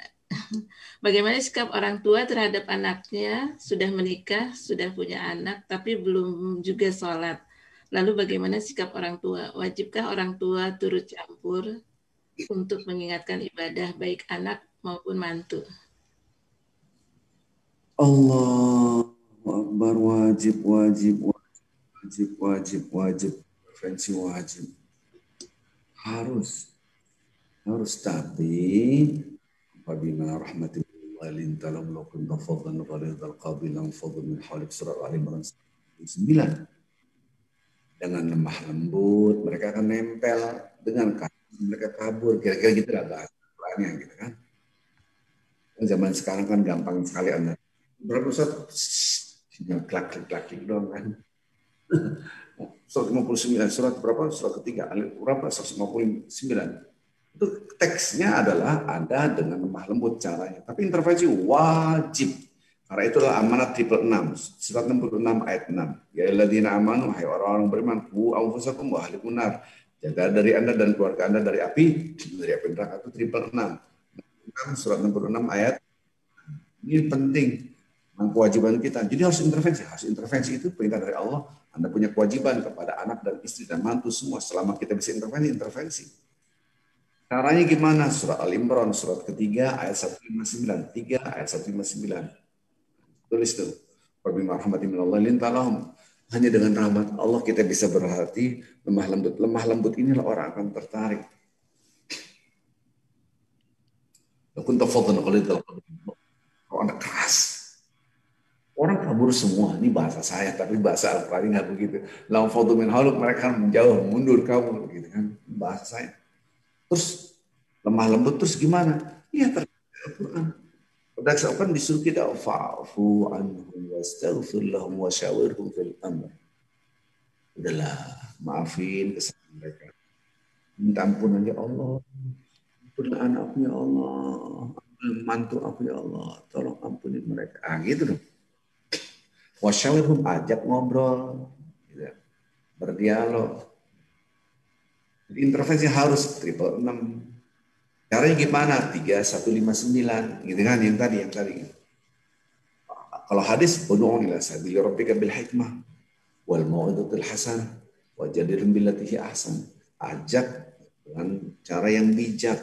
S3: Bagaimana sikap orang tua terhadap anaknya sudah menikah, sudah punya anak, tapi belum juga sholat? Lalu bagaimana sikap orang tua? Wajibkah orang tua turut campur untuk mengingatkan ibadah baik anak maupun mantu?
S4: Allah Akbar, wajib. Preferensi wajib. Harus, tapi apabila rahmatullah lintalam lakum tafadhan ghalidhal qabilan fadhun min halik surat Al-Imran 9. Dengan lemah lembut mereka akan nempel, dengan kasih mereka kabur, kira-kira gitu lah bahasanya gitu kan. Zaman sekarang kan gampang sekali Anda berapa tinggal klik doang kan. Surat 59, surat berapa? Surat ketiga, berapa? 159. Itu teksnya adalah ada dengan lemah lembut caranya. Tapi intervensi wajib. Karena itu adalah amanat 666. Surat 66 ayat 6. Ya alladzina amanu, hai orang-orang beriman, qu anfusakum wa ahlikum nar. Jaga dari Anda dan keluarga Anda dari api neraka itu 666. Surat 66 ayat. Ini penting. kewajiban kita. Jadi harus intervensi. Harus intervensi itu perintah dari Allah. Anda punya kewajiban kepada anak dan istri dan mantu semua. Selama kita bisa intervensi. Caranya gimana? Surat Al-Imran, surat ketiga, ayat 159. 3 ayat 159. Tulis tuh. Wabima rahmatin minallah lintalahum. Hanya dengan rahmat Allah kita bisa berhati lemah lembut. Lemah lembut inilah orang akan tertarik. Kun tafadhal qalidal qalb. Kalau Anda keras, orang kabur semua. Ini bahasa saya, tapi bahasa Al-Quran nggak begitu. Lam fadhu min haluk, mereka menjauh, mundur kabur, gitu kan? Bahasa saya. Terus lemah lembut terus gimana? Iya, terkait Al-Quran. Berdasarkan disuruh kita fa'fu anhum wastaghfir lahum wa syawirhum fil amr. Udahlah, maafin kesalahan mereka. Minta ampunan ya Allah. Ampunlah anakku ya Allah. Mantu aku ya Allah. Tolong ampuni mereka. Gitu dong. Wasyawirhum, ajak ngobrol, gitu. Berdialog. Jadi intervensi harus 666. Caranya gimana? 3159, gitu kan? Yang tadi. Kalau hadis, ud'u ila sabili rabbika bil hikmah wal mau'izatil hasanah wajadilhum billati hi ahsan. Ajak dengan cara yang bijak,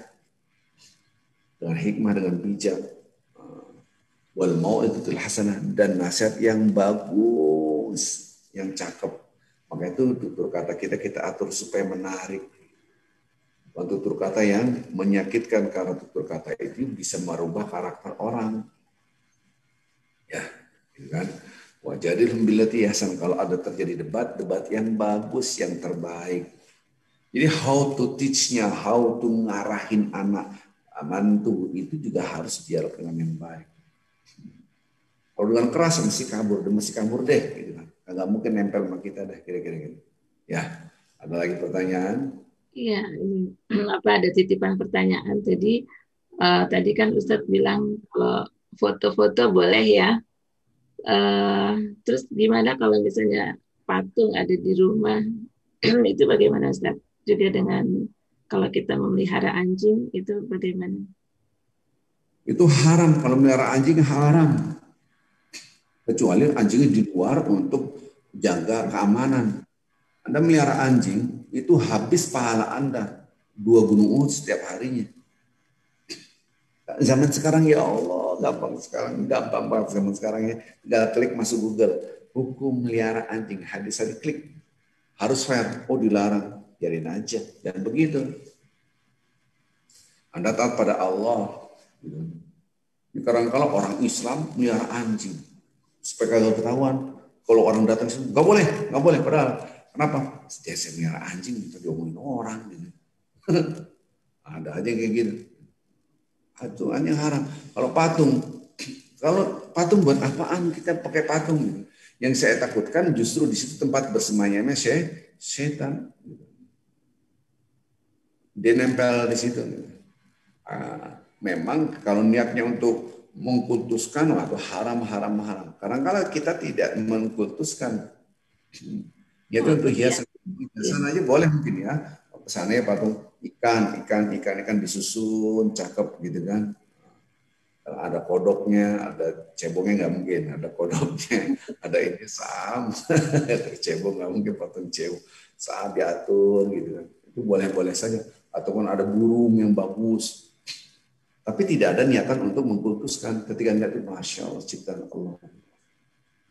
S4: dengan hikmah, dengan bijak. Wal mau'izatil hasanah, dan nasihat yang bagus, yang cakep. Maka itu tutur kata kita atur supaya menarik. Bukan tutur kata yang menyakitkan, karena tutur kata itu bisa merubah karakter orang. Ya, gitu kan? Wajadilhum billati ahsan. Kalau ada terjadi debat yang bagus, yang terbaik. Jadi how to teach-nya, how to ngarahin anak mantu itu juga harus dialog dengan yang baik. Kalau dengan keras mesti kabur deh, gitu kan. Nggak mungkin nempel sama kita deh, kira-kira gitu. Ya, ada lagi pertanyaan?
S3: Iya, ini ada titipan pertanyaan. Jadi tadi kan Ustadz bilang kalau foto-foto boleh ya. Terus gimana kalau misalnya patung ada di rumah? Itu bagaimana Ustadz? Juga dengan kalau kita memelihara anjing itu bagaimana?
S4: Itu haram, kalau melihara anjing haram. Kecuali anjingnya di luar untuk jaga keamanan. Anda melihara anjing, itu habis pahala Anda 2 gunung Uhud setiap harinya. Zaman sekarang ya Allah, gampang banget zaman sekarang ya. Tinggal klik masuk Google, hukum melihara anjing, hadis tadi klik. Harus fair, dilarang, biarin aja. Dan begitu. Anda taat pada Allah. Kadang-kadang orang Islam melihara anjing. Supaya kalau ketahuan, kalau orang datang sini, nggak boleh. Padahal kenapa? Setiap saya melihara anjing, kita diomongin orang. Gitu. Ada aja kayak gitu. Itu anjing haram. Kalau patung buat apaan kita pakai patung? Gitu. Yang saya takutkan justru di situ tempat bersemayamnya setan. Gitu. Dia nempel di situ. Gitu. Memang kalau niatnya untuk mengkultuskan atau haram. Karena kalau kita tidak mengkultuskan, itu untuk hiasan aja boleh mungkin ya. Kesannya patung ikan disusun cakep gitu kan. Ada kodoknya, ada cebongnya nggak mungkin, ada kodoknya, ada ini sam, cebong nggak mungkin, patung cebong sam diatur gitu kan. Itu boleh saja. Ataupun ada burung yang bagus. Tapi tidak ada niatan untuk mengkultuskan. Ketika lihat itu, Masya Allah, ciptaan Allah.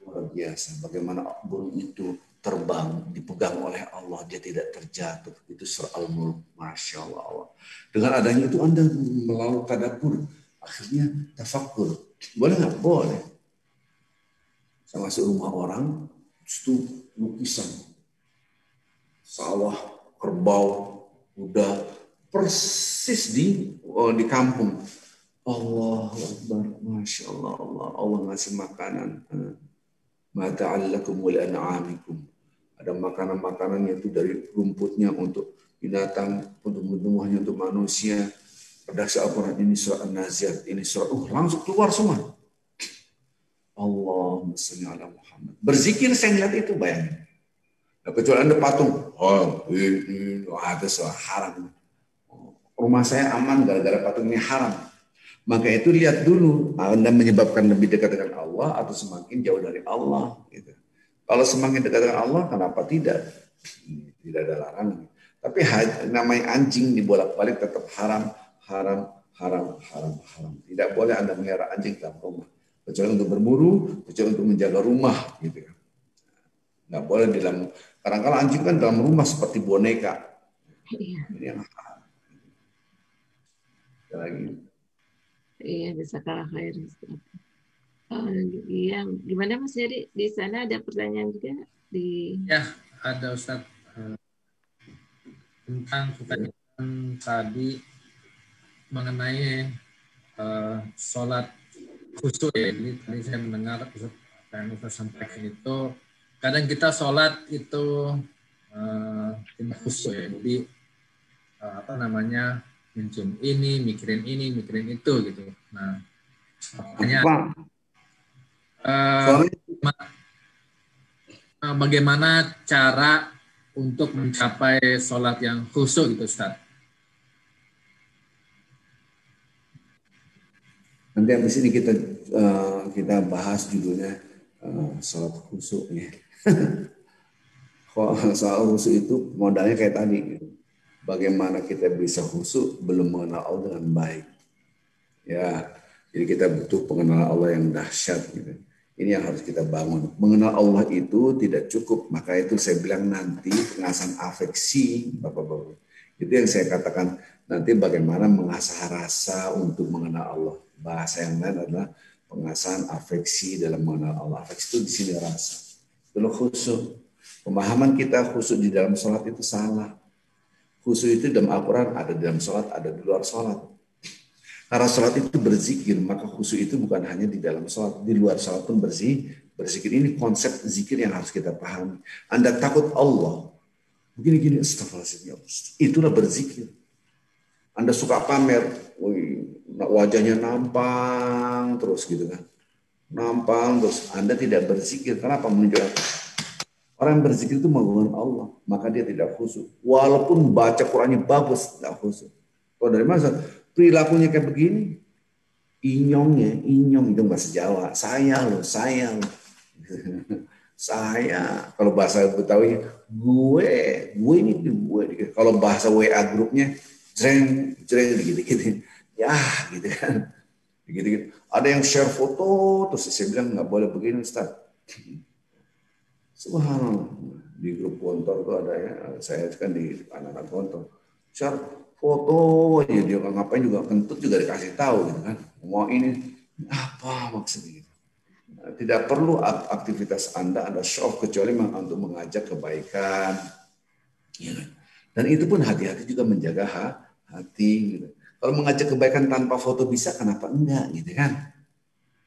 S4: Luar biasa. Bagaimana burung itu terbang, dipegang oleh Allah, dia tidak terjatuh. Itu surah Al-Mulk. Masya Allah. Dengan adanya itu Anda melalui tadabbur. Akhirnya tafakkur. Boleh nggak? Boleh. Saya masuk rumah orang, itu lukisan. Sawah, kerbau, kuda, persis di kampung. Allahu Akbar, Masya Allah, Allah ngasih makanan. Mata'allakum wa li'an'amikum. Ada makanan-makanan itu dari rumputnya untuk binatang, untuk tumbuhannya untuk manusia. Berdasar Al-Quran, ini surah An-Naziat, ini surah langsung keluar semua. Allahumma shalli ala Muhammad. Berzikir saya lihat itu, bayangin. Nah, kecuali Anda patung, ini ada soal haram. Rumah saya aman gara-gara patung ini haram. Maka itu lihat dulu, Anda menyebabkan lebih dekat dengan Allah atau semakin jauh dari Allah. Gitu. Kalau semakin dekat dengan Allah, kenapa tidak? Tidak ada larangan. Tapi namanya anjing dibolak-balik tetap haram, haram, haram, haram, haram. Tidak boleh Anda melihara anjing dalam rumah. Kecuali untuk berburu, kecuali untuk menjaga rumah. Gitu kan. Nggak boleh di dalam, kadang-kadang anjing kan dalam rumah seperti boneka.
S3: Iya.
S4: Ini yang haram. Lagi.
S3: Iya, bisa kalah khair. Iya, gimana Mas Heri? Di sana ada pertanyaan juga di.
S2: Ya, ada Ustadz tentang pertanyaan tadi mengenai sholat khusyuk. Jadi tadi saya mendengar Ustadz yang Ustadz sampaikan itu, kadang kita sholat itu tidak khusyuk ya. Jadi mencium ini, mikirin itu gitu. Nah, bagaimana cara untuk mencapai sholat yang khusyuk gitu, Ustaz?
S4: Nanti habis ini kita bahas judulnya sholat khusyuk ya. Soal khusyuk itu modalnya kayak tadi. Bagaimana kita bisa khusyuk belum mengenal Allah dengan baik. Ya, jadi kita butuh pengenalan Allah yang dahsyat gitu. Ini yang harus kita bangun. Mengenal Allah itu tidak cukup. Maka itu saya bilang nanti pengasahan afeksi, Bapak-Bapak. Itu yang saya katakan nanti bagaimana mengasah rasa untuk mengenal Allah. Bahasa yang lain adalah pengasahan afeksi dalam mengenal Allah. Afeksi itu di sini rasa. Itu khusyuk. Pemahaman kita khusyuk di dalam sholat itu salah. Khusyuk itu dalam Al-Quran ada di dalam sholat, ada di luar sholat. Karena sholat itu berzikir, maka khusyuk itu bukan hanya di dalam sholat, di luar sholat pun berzikir. Ini konsep zikir yang harus kita pahami. Anda takut Allah, begini-gini, astagfirullahaladzim, itulah berzikir. Anda suka pamer, wajahnya nampang terus gitu kan. Nampang terus, Anda tidak berzikir. Kenapa? Menunjukkan orang yang berzikir itu mengenal Allah, maka dia tidak khusyuk. Walaupun baca Qur'annya bagus, tidak khusyuk. Kalau dari mana? Perilakunya kayak begini, inyong itu bahasa Jawa. Saya loh. Saya. Kalau bahasa Betawi, gue ini gue. Kalau bahasa WA grupnya, jreng gitu. Ya, gitu kan. Gitu. Ada yang share foto, terus saya bilang nggak boleh begini, Ustaz. Subhanallah, di grup kontor tuh ada ya, saya kan di anak-anak kontor. Share foto, ya dia ngapain juga kentut juga dikasih tahu gitu kan. Mau ini apa maksudnya gitu. Nah, tidak perlu aktivitas Anda ada show kecuali untuk mengajak kebaikan. Ya kan? Dan itu pun hati-hati juga menjaga hati gitu. Kalau mengajak kebaikan tanpa foto bisa, kenapa enggak gitu kan?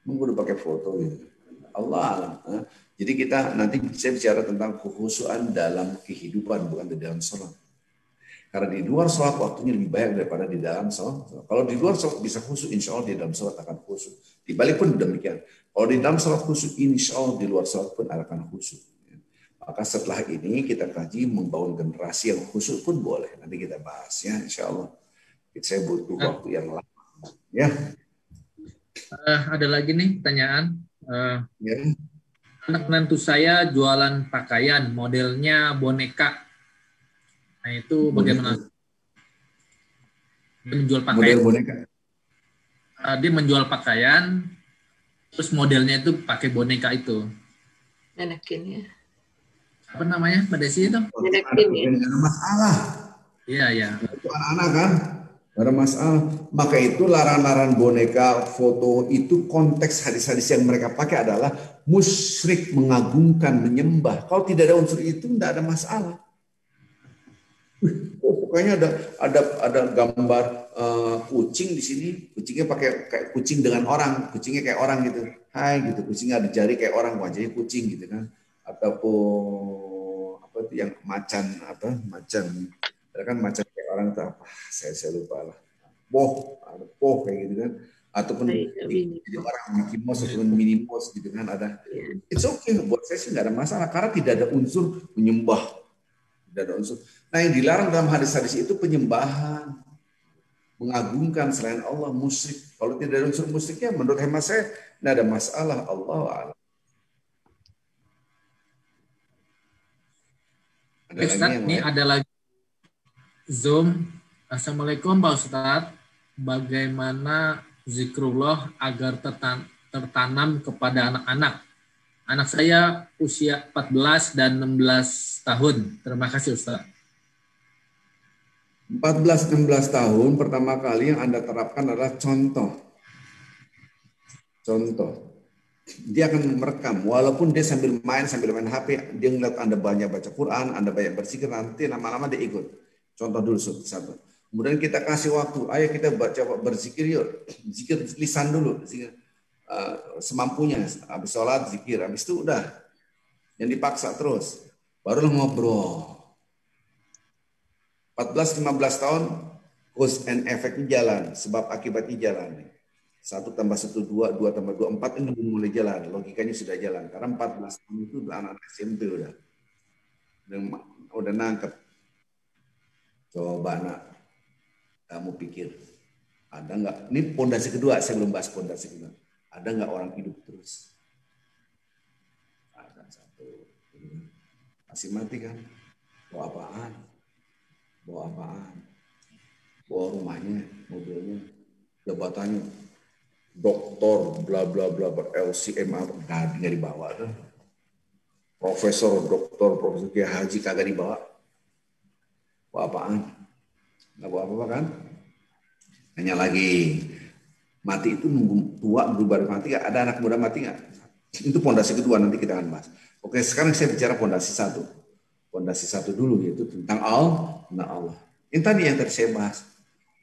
S4: Mungkin udah pakai foto gitu. Allah alam. Jadi kita nanti saya bicara tentang kekhusyuan dalam kehidupan, bukan di dalam sholat. Karena di luar sholat waktunya lebih banyak daripada di dalam sholat. Kalau di luar sholat bisa khusyuk, insya Allah di dalam sholat akan khusyuk. Di balik pun demikian. Kalau di dalam sholat khusyuk, insya Allah di luar sholat pun akan khusyuk. Maka setelah ini kita kaji membangun generasi yang khusyuk pun boleh. Nanti kita bahas ya, insya Allah. Saya butuh waktu yang lama. Ya.
S2: Ada lagi nih pertanyaan.
S4: Ya.
S2: Anak menantu saya jualan pakaian, modelnya boneka. Nah itu bagaimana? Dia menjual pakaian.
S4: Model boneka.
S2: Dia menjual pakaian, terus modelnya itu pakai boneka itu.
S3: Manekin ya.
S2: Apa namanya, Mbak Desi itu?
S3: Manekin ya.
S4: Tidak ada masalah.
S2: Iya.
S4: Itu anak-anak kan. Ada masalah. Maka itu larangan boneka, foto, itu konteks hadis-hadis yang mereka pakai adalah musyrik, mengagungkan, menyembah. Kalau tidak ada unsur itu, tidak ada masalah. Pokoknya ada gambar kucing di sini. Kucingnya pakai kayak kucing dengan orang. Kucingnya kayak orang gitu. Hai gitu. Kucingnya ada jari kayak orang, wajahnya kucing gitu kan. Ataupun apa itu yang macan ada kan macan kayak orang itu apa? Saya lupa lah. Poh kayak gitu kan. Ataupun jadi orang Mickey Mouse ataupun Minnie Mouse gitu kan ada. It's okay, buat saya sih nggak ada masalah karena tidak ada unsur menyembah. Tidak ada unsur. Nah yang dilarang dalam hadis-hadis itu penyembahan. mengagungkan selain Allah, musyrik. Kalau tidak ada unsur musyriknya, menurut hemat saya, tidak ada masalah. Allahu a'lam. Ada lagi
S2: Ustaz,
S4: yang
S2: ini
S4: lain?
S2: ada lagi Zoom. Assalamualaikum Pak Ustadz. Bagaimana zikrullah agar tertanam kepada anak-anak? Anak saya usia 14 dan 16 tahun. Terima kasih Ustaz.
S4: 14-16 tahun pertama kali yang Anda terapkan adalah contoh. Dia akan merekam, walaupun dia sambil main HP, dia ngeliat Anda banyak baca Quran, Anda banyak berzikir, nanti lama-lama dia ikut. Contoh dulu satu. Kemudian kita kasih waktu, ayo kita baca berzikir yuk, zikir lisan dulu, zikir semampunya, habis sholat zikir, habis itu udah, yang dipaksa terus, baru ngobrol. 14-15 tahun, cause and effect-nya jalan, sebab akibatnya jalan. 1 tambah 1, 2, 2 tambah 2, 4 ini mulai jalan. Logikanya sudah jalan. Karena 14 tahun itu anak-anak SMP udah nangkep. Coba anak, kamu pikir, ada nggak? Ini pondasi kedua, saya belum bahas pondasi kedua. Ada nggak orang hidup terus? Ada satu. Masih mati kan? Bawa apaan? Bawa rumahnya, mobilnya, jabatannya. Doktor bla bla bla LCM nggak dibawa tuh. Profesor Kiai Haji kagak dibawa. Bawa apaan? Nggak bawa apa-apa kan? Nanya lagi, mati itu nunggu tua baru mati nggak? Ada anak muda mati nggak? Itu pondasi kedua, nanti kita akan bahas. Oke, sekarang saya bicara pondasi satu. Pondasi satu dulu, yaitu tentang Allah. Yang tadi saya bahas.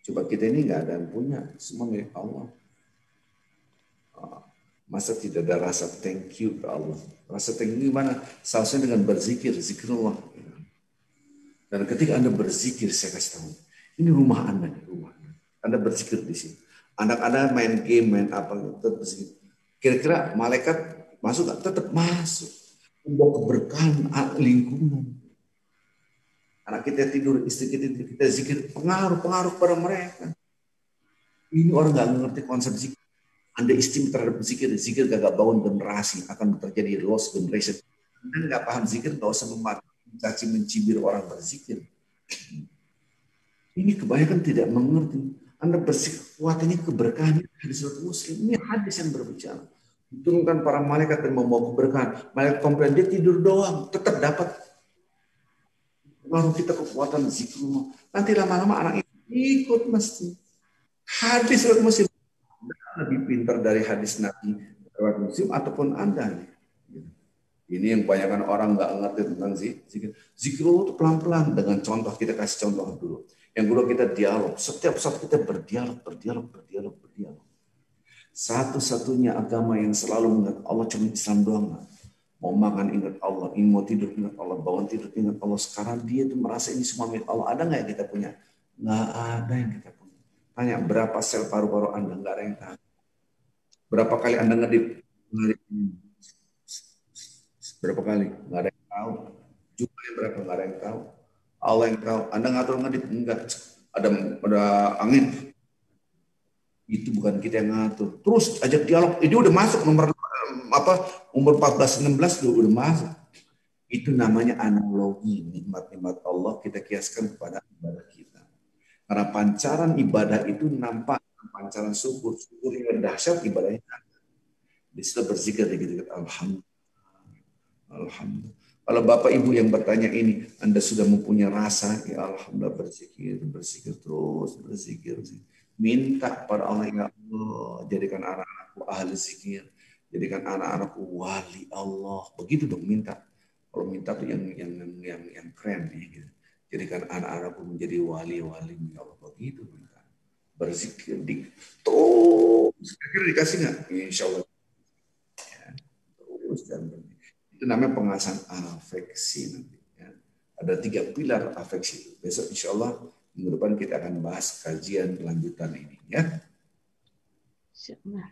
S4: Coba kita ini nggak ada yang punya, semua milik Allah. Masa tidak ada rasa thank you ke Allah? Rasa thank you gimana? Seharusnya dengan berzikir, zikrullah. Dan ketika Anda berzikir, saya kasih tahu, ini rumah Anda, Anda berzikir di sini. Anak-anak main game, main apa, tetap berzikir. Kira-kira malaikat masuk nggak? Tetap masuk. Membawa keberkahan lingkungan. Anak kita tidur, istri kita zikir, pengaruh pada mereka. Ini orang nggak ngerti konsep zikir. Anda istimewa terhadap zikir gagak bangun generasi, akan terjadi lost generation. Anda nggak paham zikir, nggak usah mencaci mencibir orang berzikir. Ini kebanyakan tidak mengerti. Anda berzikir, kuatnya keberkahannya hadis Muslim. Ini hadis yang berbicara. Diturunkan para malaikat dan membawa keberkahan. Malaikat komplain, dia tidur doang, tetap dapat. Baru kita kekuatan zikrullah. Nanti lama-lama anak ini ikut mesti. Hadis Muslim. Lebih pintar dari hadis Nabi lewat Muslim ataupun Anda. Ini yang kebanyakan orang nggak ngerti tentang zikir. Zikrullah itu pelan-pelan dengan contoh, kita kasih contoh dulu. Yang kedua kita dialog. Setiap saat kita berdialog. Satu-satunya agama yang selalu mengingat Allah cuma Islam doang. Mau makan ingat Allah, mau tidur ingat Allah, bangun tidur ingat Allah. Sekarang dia tuh merasa ini semua milik Allah. Ada nggak yang kita punya? Nggak ada yang kita punya. Tanya berapa sel paru-paru Anda, nggak ada yang tahu. Berapa kali Anda ngedip? Berapa kali? Nggak ada yang tahu. Jumlahnya berapa? Nggak ada yang tahu. Allah yang tahu. Anda ngatur ngedip? Enggak. Ada angin. Itu bukan kita yang ngatur. Terus ajak dialog. Ini udah masuk umur 14-16 udah masuk. Itu namanya analogi nikmat-nikmat Allah kita kiaskan kepada ibadah kita. Karena pancaran ibadah itu nampak pancaran syukur yang dahsyat ibadahnya. Di situ berzikir dikit-dikit alhamdulillah. Kalau Bapak Ibu yang bertanya ini, Anda sudah mempunyai rasa, ya alhamdulillah berzikir terus berzikir. Minta pada Allah, ya Allah, jadikan anak-anakku ahli zikir, jadikan anak-anakku wali Allah. Begitu dong minta. Kalau minta tuh yang keren ya gitu. Jadikan anak-anakku menjadi wali-wali Allah. Begitu minta. Berzikir terus. Kira-kira dikasih nggak? Insya Allah. Ya, terus dan itu namanya pengasahan afeksi nanti. Ya. Ada 3 pilar afeksi. Besok insya Allah minggu depan kita akan bahas kajian lanjutan ini. Ya.
S2: Terima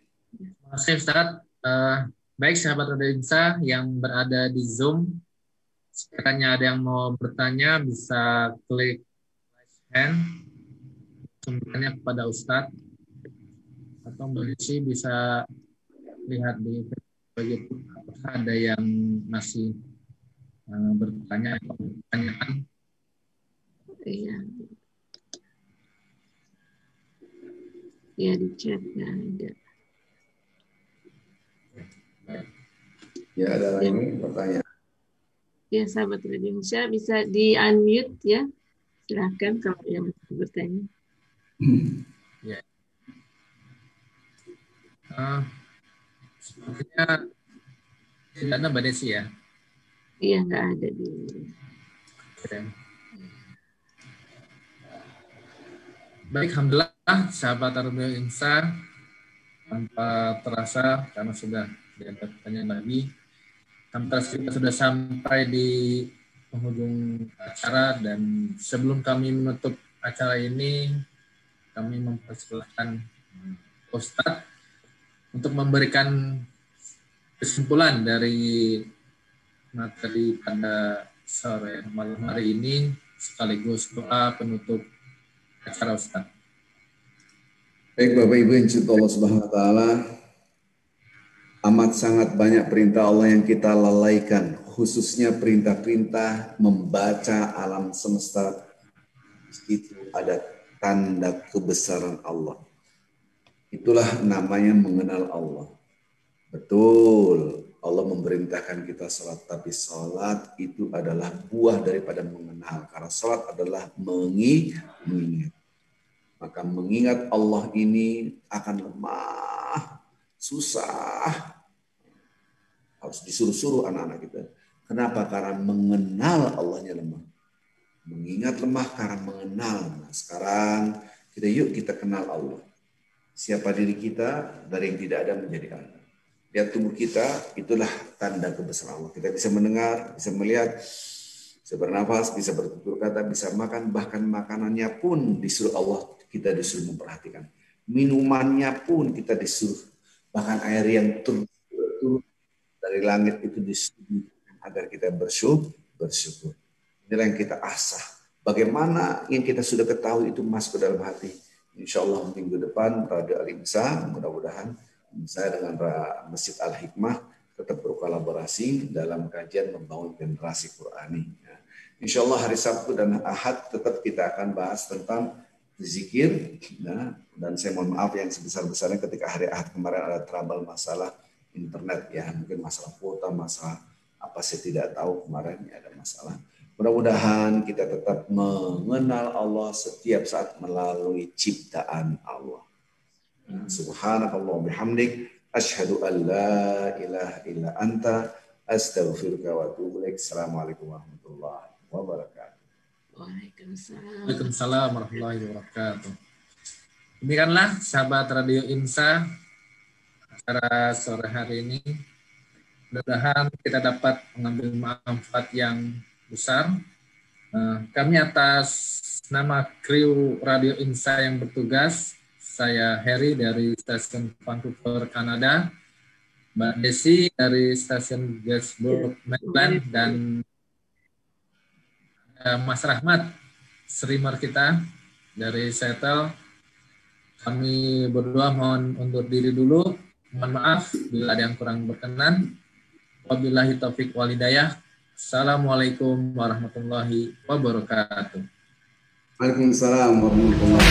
S2: kasih Ustaz. Baik sahabat Roda yang berada di Zoom, sekiranya ada yang mau bertanya bisa klik raise hand semuanya kepada Ustadz, atau Mbak Desi bisa lihat di YouTube apakah ada yang masih bertanya atau pertanyaan.
S3: Iya. Ya di chat nggak ada.
S4: Ya, ada lagi pertanyaan.
S3: Ya, sahabat Radio Indonesia bisa di unmute ya. Silahkan kalau yang mau bertanya.
S2: Ya. Sepertinya tidak ada Mbak Desi ya?
S3: Iya, nggak ada di.
S2: Oke. Baik, alhamdulillah sahabat Radio Insa, tanpa terasa karena sudah diangkat pertanyaan lagi, tanpa terasa kita sudah sampai di penghujung acara, dan sebelum kami menutup acara ini, kami mempersilahkan Ustadz untuk memberikan kesimpulan dari materi pada sore malam hari ini, sekaligus doa penutup acara Ustaz.
S4: Baik Bapak Ibu yang cinta Allah Subhanahu wa taala, amat sangat banyak perintah Allah yang kita lalaikan, khususnya perintah-perintah membaca alam semesta. Itu ada tanda kebesaran Allah. Itulah namanya mengenal Allah. Betul, Allah memerintahkan kita sholat, tapi sholat itu adalah buah daripada mengenal. Karena sholat adalah mengingat. Maka mengingat Allah ini akan lemah, susah. Harus disuruh-suruh anak-anak kita. Kenapa? Karena mengenal Allahnya lemah. Mengingat lemah karena mengenal. Nah, sekarang kita kenal Allah. Siapa diri kita dari yang tidak ada menjadi ada. Lihat tubuh kita, itulah tanda kebesaran Allah. Kita bisa mendengar, bisa melihat, bisa bernafas, bisa bertutur kata, bisa makan, bahkan makanannya pun disuruh Allah, kita disuruh memperhatikan. Minumannya pun kita disuruh, bahkan air yang turun dari langit itu disuruh agar kita bersyukur. Inilah yang kita asah. Bagaimana yang kita sudah ketahui itu masuk ke dalam hati. Insya Allah minggu depan Radio Al-Insa, mudah-mudahan saya dengan Masjid Al-Hikmah tetap berkolaborasi dalam kajian membangun generasi Qurani. Insya Allah hari Sabtu dan Ahad tetap kita akan bahas tentang zikir. Dan saya mohon maaf yang sebesar-besarnya ketika hari Ahad kemarin ada trouble masalah internet, ya mungkin masalah kuota, masalah apa saya tidak tahu, kemarin ada masalah. Mudah-mudahan kita tetap mengenal Allah setiap saat melalui ciptaan Allah. Subhanakallah bihamdik, asyhadu an la ilaha illa anta, astaghfiruka wa atubu ilaik. Assalamualaikum warahmatullahi wabarakatuh.
S2: Waalaikumsalam warahmatullahi wabarakatuh. Demikianlah sahabat Radio Insa acara sore hari ini. Mudah-mudahan kita dapat mengambil manfaat yang besar. Kami atas nama kru Radio Insa yang bertugas, saya Harry dari stasiun Vancouver, Kanada, Mbak Desi dari stasiun Gettysburg, Maryland, dan Mas Rahmat, streamer kita dari Seattle. Kami berdua mohon undur diri dulu. Mohon maaf bila ada yang kurang berkenan. Wabillahi taufik wal hidayah. Assalamualaikum warahmatullahi wabarakatuh.
S4: Waalaikumsalam warahmatullahi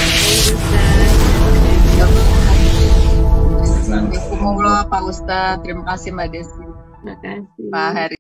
S5: wabarakatuh. Pak Ustadz, terima kasih Mbak Desi.
S3: Terima kasih.
S5: Pak Hari.